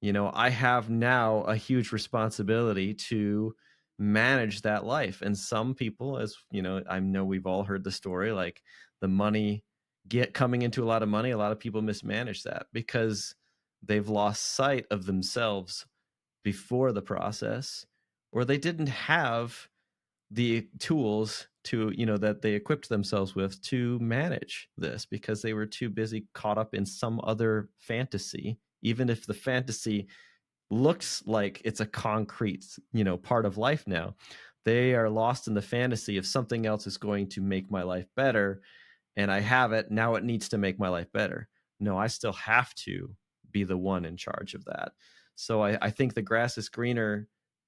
Speaker 2: you know, I have now a huge responsibility to manage that life. And some people, as you know, I know we've all heard the story, like the money coming into a lot of money, a lot of people mismanage that because they've lost sight of themselves before the process, or they didn't have the tools to, you know, that they equipped themselves with to manage this because they were too busy caught up in some other fantasy, even if the fantasy looks like it's a concrete, you know, part of life now. They are lost in the fantasy of something else is going to make my life better, and I have it now, it needs to make my life better. No, I still have to be the one in charge of that. So I think the grass is greener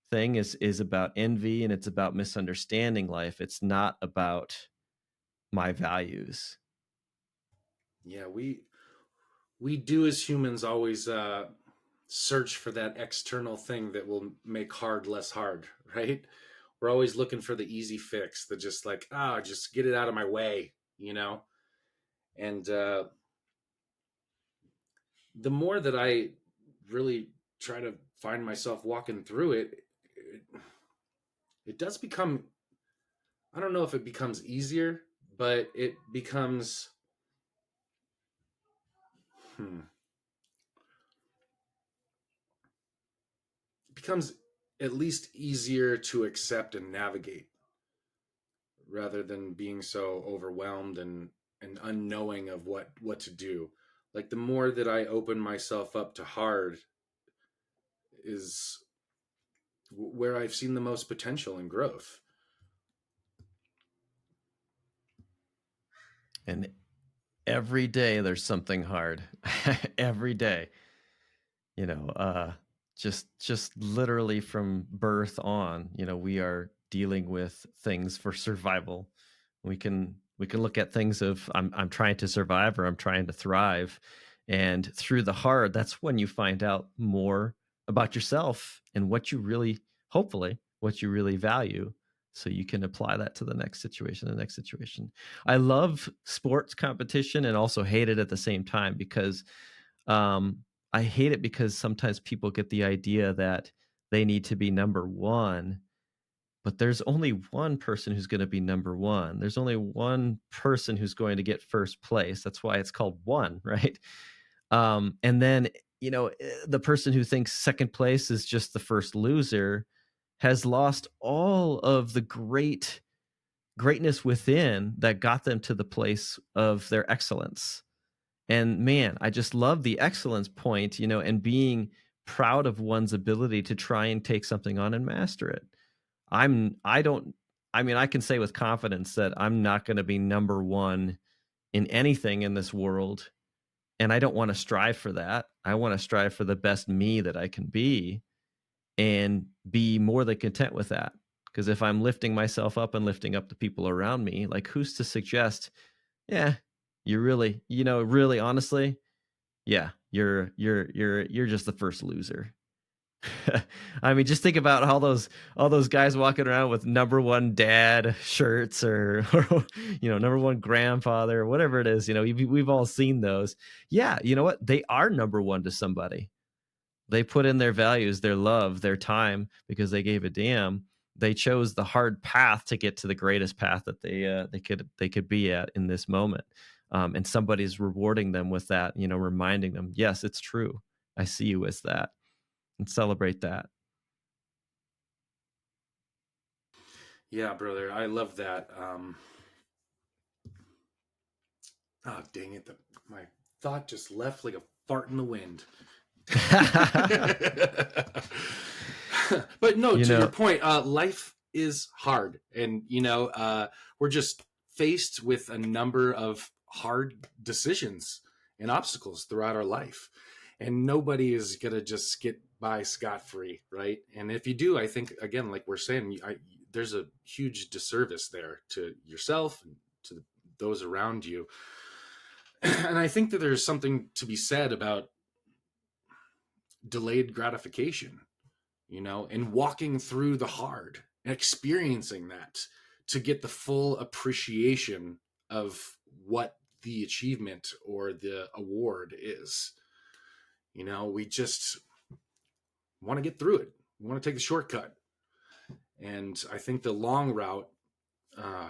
Speaker 2: thing is about envy, and it's about misunderstanding life. It's not about my values.
Speaker 1: Yeah, we do as humans always search for that external thing that will make hard less hard, right? We're always looking for the easy fix, that just like, just get it out of my way, you know? And the more that I really try to find myself walking through it does become, I don't know if it becomes easier, but it becomes, it becomes at least easier to accept and navigate, rather than being so overwhelmed and unknowing of what to do. Like the more that I open myself up to hard is where I've seen the most potential and growth.
Speaker 2: And every day there's something hard. Every day, you know, just literally from birth on, you know, we are dealing with things for survival. We can look at things of I'm trying to survive or I'm trying to thrive, and through the hard, that's when you find out more about yourself and what you really, hopefully, what you really value, so you can apply that to the next situation. I love sports competition and also hate it at the same time, because um, I hate it because sometimes people get the idea that they need to be number one, but there's only one person who's going to be number one. There's only one person who's going to get first place. That's why it's called one, right? And then, the person who thinks second place is just the first loser has lost all of the greatness within that got them to the place of their excellence. And man, I just love the excellence point, and being proud of one's ability to try and take something on and master it. I don't, I mean, I can say with confidence that I'm not going to be number one in anything in this world. And I don't want to strive for that. I want to strive for the best me that I can be, and be more than content with that. Because if I'm lifting myself up and lifting up the people around me, like, who's to suggest, yeah, you really, really honestly, yeah, you're just the first loser. I mean, just think about all those guys walking around with number one dad shirts, or number one grandfather, or whatever it is. We've all seen those. Yeah, you know what? They are number one to somebody. They put in their values, their love, their time, because they gave a damn. They chose the hard path to get to the greatest path that they could be at in this moment. And somebody's rewarding them with that, reminding them, yes, it's true. I see you as that, and celebrate that.
Speaker 1: Yeah, brother, I love that. Oh, dang it. My thought just left like a fart in the wind. But no,
Speaker 2: You
Speaker 1: to your
Speaker 2: know,
Speaker 1: point, life is hard. And, we're just faced with a number of hard decisions and obstacles throughout our life. And nobody is going to just get by scot free, right? And if you do, I think, again, like we're saying, there's a huge disservice there to yourself and to those around you. And I think that there's something to be said about delayed gratification, and walking through the hard and experiencing that to get the full appreciation of what the achievement or the award is. We just want to get through it. We want to take the shortcut. And I think the long route uh,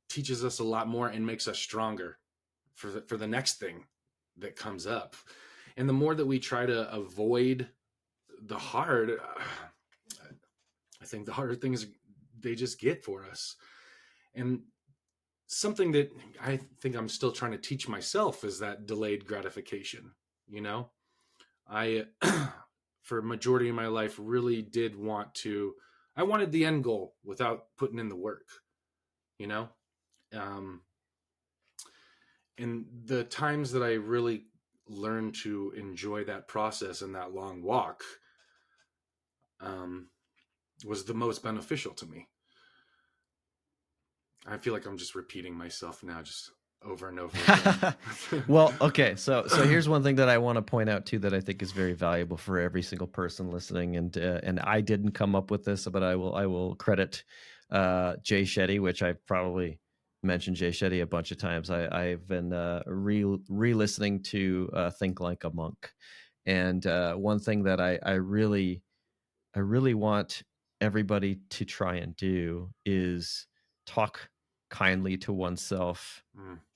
Speaker 1: teaches us a lot more and makes us stronger for the next thing that comes up. And the more that we try to avoid the hard, I think the harder things they just get for us. And something that I think I'm still trying to teach myself is that delayed gratification. I for a majority of my life really did I wanted the end goal without putting in the work, you know? Um, and the times that I really learned to enjoy that process and that long walk um, was the most beneficial to me. I feel like I'm just repeating myself now, just over and over again.
Speaker 2: Well, okay. So here's one thing that I want to point out too, that I think is very valuable for every single person listening. And I didn't come up with this, but I will credit Jay Shetty, which I've probably mentioned Jay Shetty a bunch of times. I've been re-listening to Think Like a Monk, and one thing that I really want everybody to try and do is talk kindly to oneself,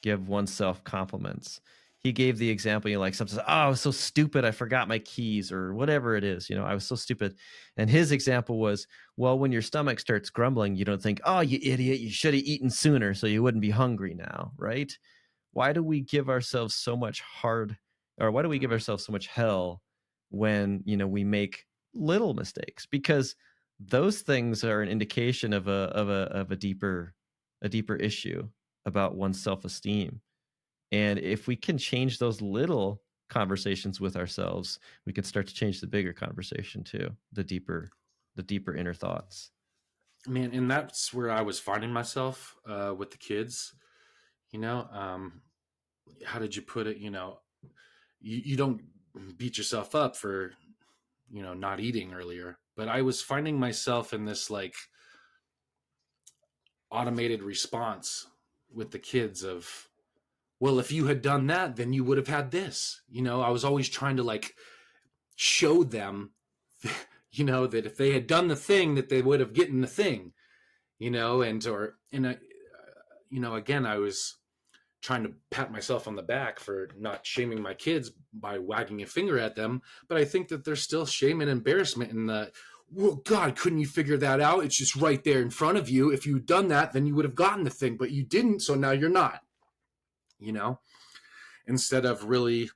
Speaker 2: give oneself compliments. He gave the example, like something, oh, I was so stupid, I forgot my keys, or whatever it is, I was so stupid. And his example was, well, when your stomach starts grumbling, you don't think, oh, you idiot, you should have eaten sooner so you wouldn't be hungry now, right? Why do we give ourselves so much why do we give ourselves so much hell when, we make little mistakes? Because those things are an indication of a deeper issue about one's self-esteem. And if we can change those little conversations with ourselves, we can start to change the bigger conversation too, the deeper inner thoughts.
Speaker 1: Man, and that's where I was finding myself with the kids. How did you put it? You don't beat yourself up for not eating earlier, but I was finding myself in this like automated response with the kids of, well, if you had done that, then you would have had this. I was always trying to like show them, that if they had done the thing, that they would have gotten the thing, again, I was trying to pat myself on the back for not shaming my kids by wagging a finger at them. But I think that there's still shame and embarrassment in the, well, God, couldn't you figure that out? It's just right there in front of you. If you'd done that, then you would have gotten the thing, but you didn't. So now you're not, instead of really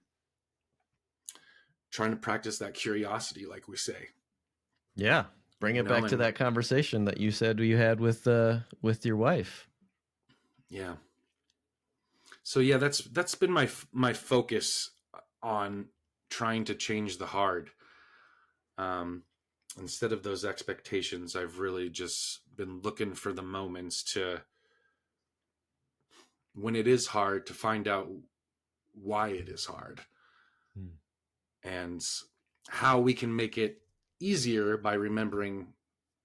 Speaker 1: trying to practice that curiosity, like we say.
Speaker 2: Yeah. Bring it back to that conversation that you said you had with your wife.
Speaker 1: Yeah. So yeah, that's been my focus on trying to change the hard. Instead of those expectations, I've really just been looking for the moments to, when it is hard, to find out why it is hard, and how we can make it easier by remembering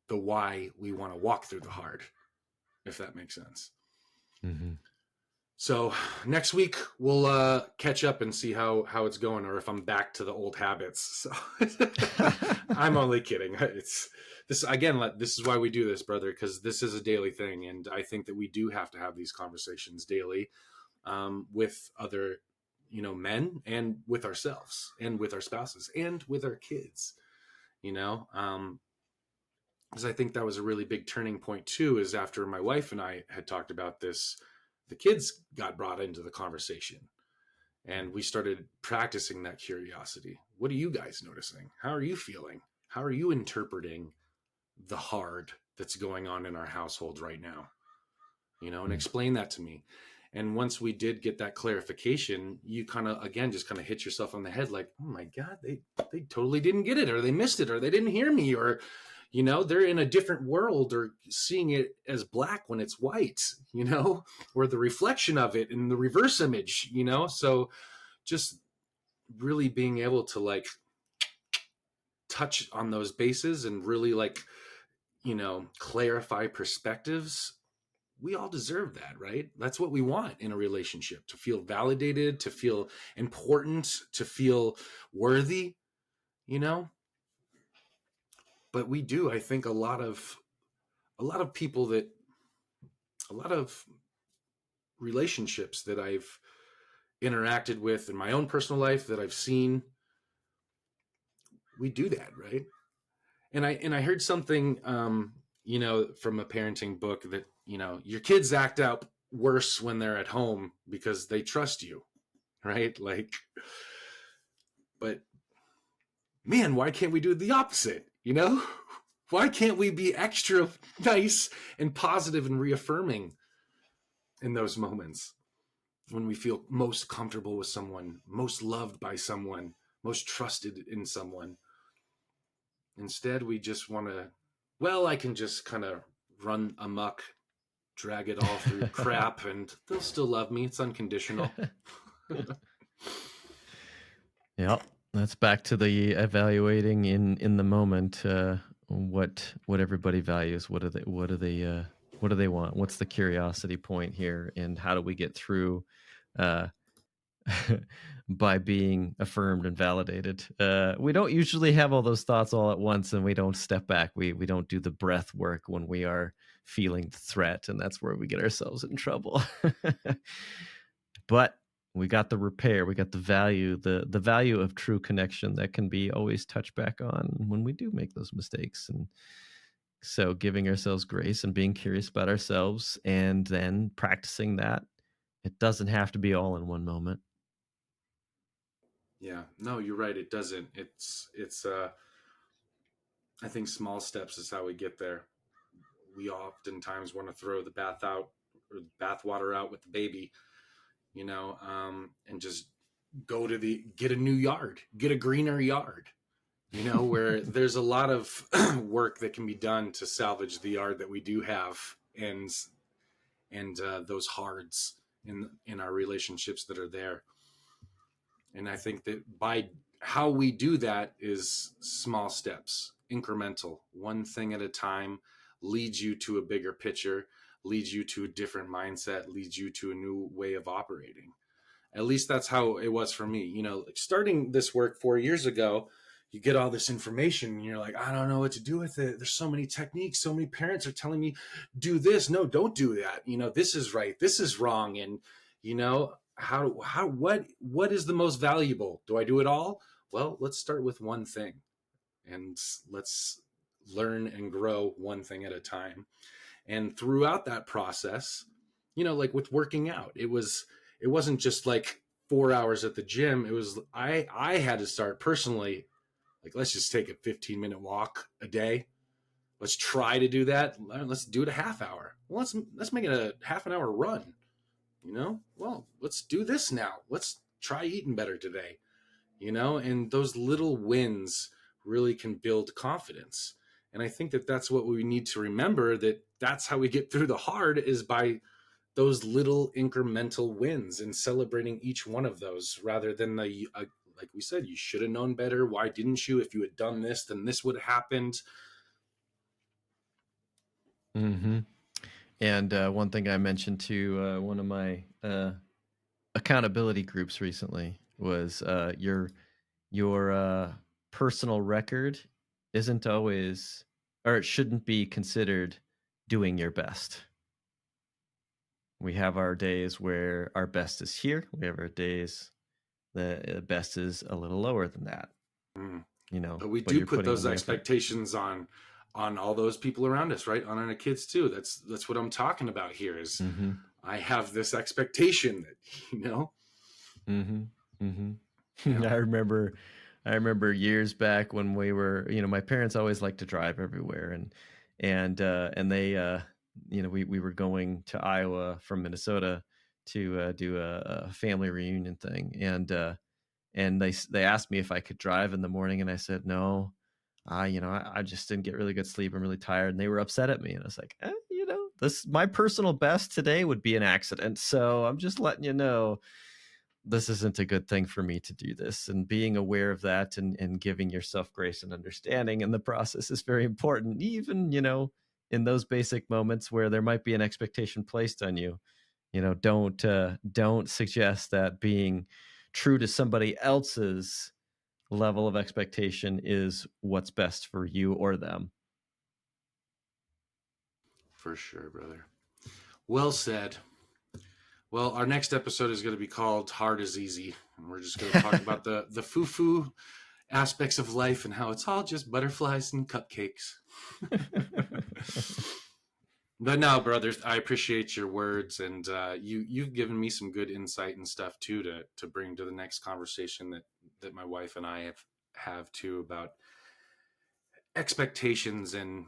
Speaker 1: the why we want to walk through the hard, if that makes sense.
Speaker 2: Mm-hmm. So
Speaker 1: next week we'll catch up and see how it's going, or if I'm back to the old habits. So I'm only kidding. It's this again. This is why we do this, brother, because this is a daily thing, and I think that we do have to have these conversations daily, with other, men, and with ourselves, and with our spouses, and with our kids. Because I think that was a really big turning point too. Is after my wife and I had talked about this, the kids got brought into the conversation, and we started practicing that curiosity. What are you guys noticing? How are you feeling? How are you interpreting the hard that's going on in our household right now? And explain that to me. And once we did get that clarification, you kind of, again, just kind of hit yourself on the head like, oh my God, they totally didn't get it, or they missed it, or they didn't hear me, or they're in a different world, or seeing it as black when it's white, or the reflection of it in the reverse image, so just really being able to like touch on those bases and really like, clarify perspectives. We all deserve that, right? That's what we want in a relationship, to feel validated, to feel important, to feel worthy, but we do, I think, a lot of people that, a lot of relationships that I've interacted with in my own personal life, that I've seen, we do that, right? And I heard something, from a parenting book that, your kids act out worse when they're at home because they trust you, right? Like, but man, why can't we do the opposite? Why can't we be extra nice and positive and reaffirming in those moments when we feel most comfortable with someone, most loved by someone, most trusted in someone? Instead, we just want to, well, I can just kind of run amok, drag it all through crap, and they'll still love me. It's unconditional.
Speaker 2: Yep. That's back to the evaluating in the moment, what everybody values. What do they want? What's the curiosity point here, and how do we get through by being affirmed and validated? We don't usually have all those thoughts all at once, and we don't step back. We don't do the breath work when we are feeling the threat, and that's where we get ourselves in trouble. But we got the repair, we got the value of true connection that can be always touched back on when we do make those mistakes. And so giving ourselves grace and being curious about ourselves, and then practicing that, it doesn't have to be all in one moment.
Speaker 1: Yeah, no, you're right. It doesn't. It's I think small steps is how we get there. We oftentimes want to throw the bath out, or the bath water out with the baby, and just get a new yard, get a greener yard, where there's a lot of work that can be done to salvage the yard that we do have, and those hards in our relationships that are there. And I think that by how we do that is small steps, incremental, one thing at a time, leads you to a bigger picture, leads you to a different mindset, leads you to a new way of operating. At least that's how it was for me. Like starting this work 4 years ago, you get all this information and you're like, I don't know what to do with it. There's so many techniques. So many parents are telling me, do this. No, don't do that. This is right. This is wrong. And, what is the most valuable? Do I do it all? Well, let's start with one thing and let's learn and grow one thing at a time. And throughout that process, like with working out, it wasn't just like 4 hours at the gym. It was, I had to start personally, like, let's just take a 15-minute walk a day. Let's try to do that. Let's do it a half hour. Well, let's make it a half an hour run. Well, let's do this now. Let's try eating better today. And those little wins really can build confidence. And I think that that's what we need to remember, that's how we get through the hard, is by those little incremental wins and celebrating each one of those, rather than like we said, you should have known better. Why didn't you? If you had done this, then this would have happened.
Speaker 2: Mm-hmm. And one thing I mentioned to one of my accountability groups recently was your personal record isn't always, or it shouldn't be considered doing your best. We have our days where our best is here. We have our days the best is a little lower than that.
Speaker 1: Mm.
Speaker 2: But
Speaker 1: we do put those expectations on all those people around us, right? On our kids too. That's what I'm talking about here is I have this expectation that,
Speaker 2: Yeah. I remember years back when we were, my parents always liked to drive everywhere, and they, we were going to Iowa from Minnesota to do a family reunion thing, and they asked me if I could drive in the morning, and I said no. I just didn't get really good sleep. I'm really tired, and they were upset at me, and I was like, this my personal best today would be an accident, so I'm just letting you know this isn't a good thing for me to do this. And being aware of that and giving yourself grace and understanding in the process is very important, even in those basic moments where there might be an expectation placed on you. Don't suggest that being true to somebody else's level of expectation is what's best for you or them.
Speaker 1: For sure, brother. Well said. Well, our next episode is going to be called Hard is Easy. And we're just going to talk about the foo-foo aspects of life and how it's all just butterflies and cupcakes. But no, brothers, I appreciate your words, and you've given me some good insight and stuff too to bring to the next conversation that my wife and I have too, about expectations and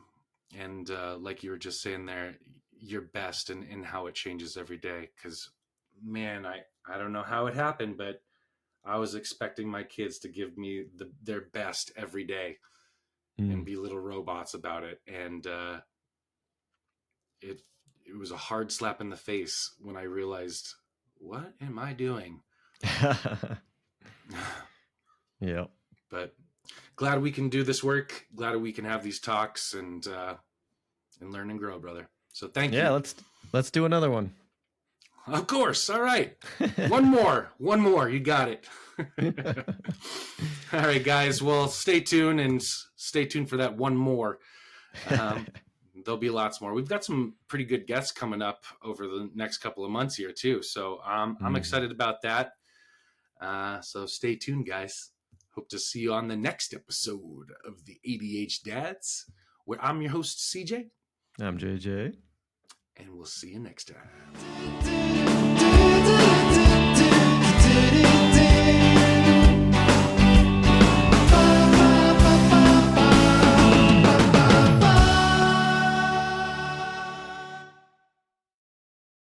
Speaker 1: like you were just saying there, your best and how it changes every day. Because man, I don't know how it happened, but I was expecting my kids to give me their best every day and be little robots about it, and it was a hard slap in the face when I realized, what am I doing?
Speaker 2: Yeah.
Speaker 1: But glad we can do this work. Glad we can have these talks and learn and grow, brother. So thank you.
Speaker 2: Yeah, let's do another one.
Speaker 1: Of course. All right. One more. You got it. All right, guys. Well, stay tuned for that one more. There'll be lots more. We've got some pretty good guests coming up over the next couple of months here too. So I'm excited about that. So stay tuned, guys. Hope to see you on the next episode of the ADH Dads, where I'm your host, CJ.
Speaker 2: I'm JJ.
Speaker 1: And we'll see you next time.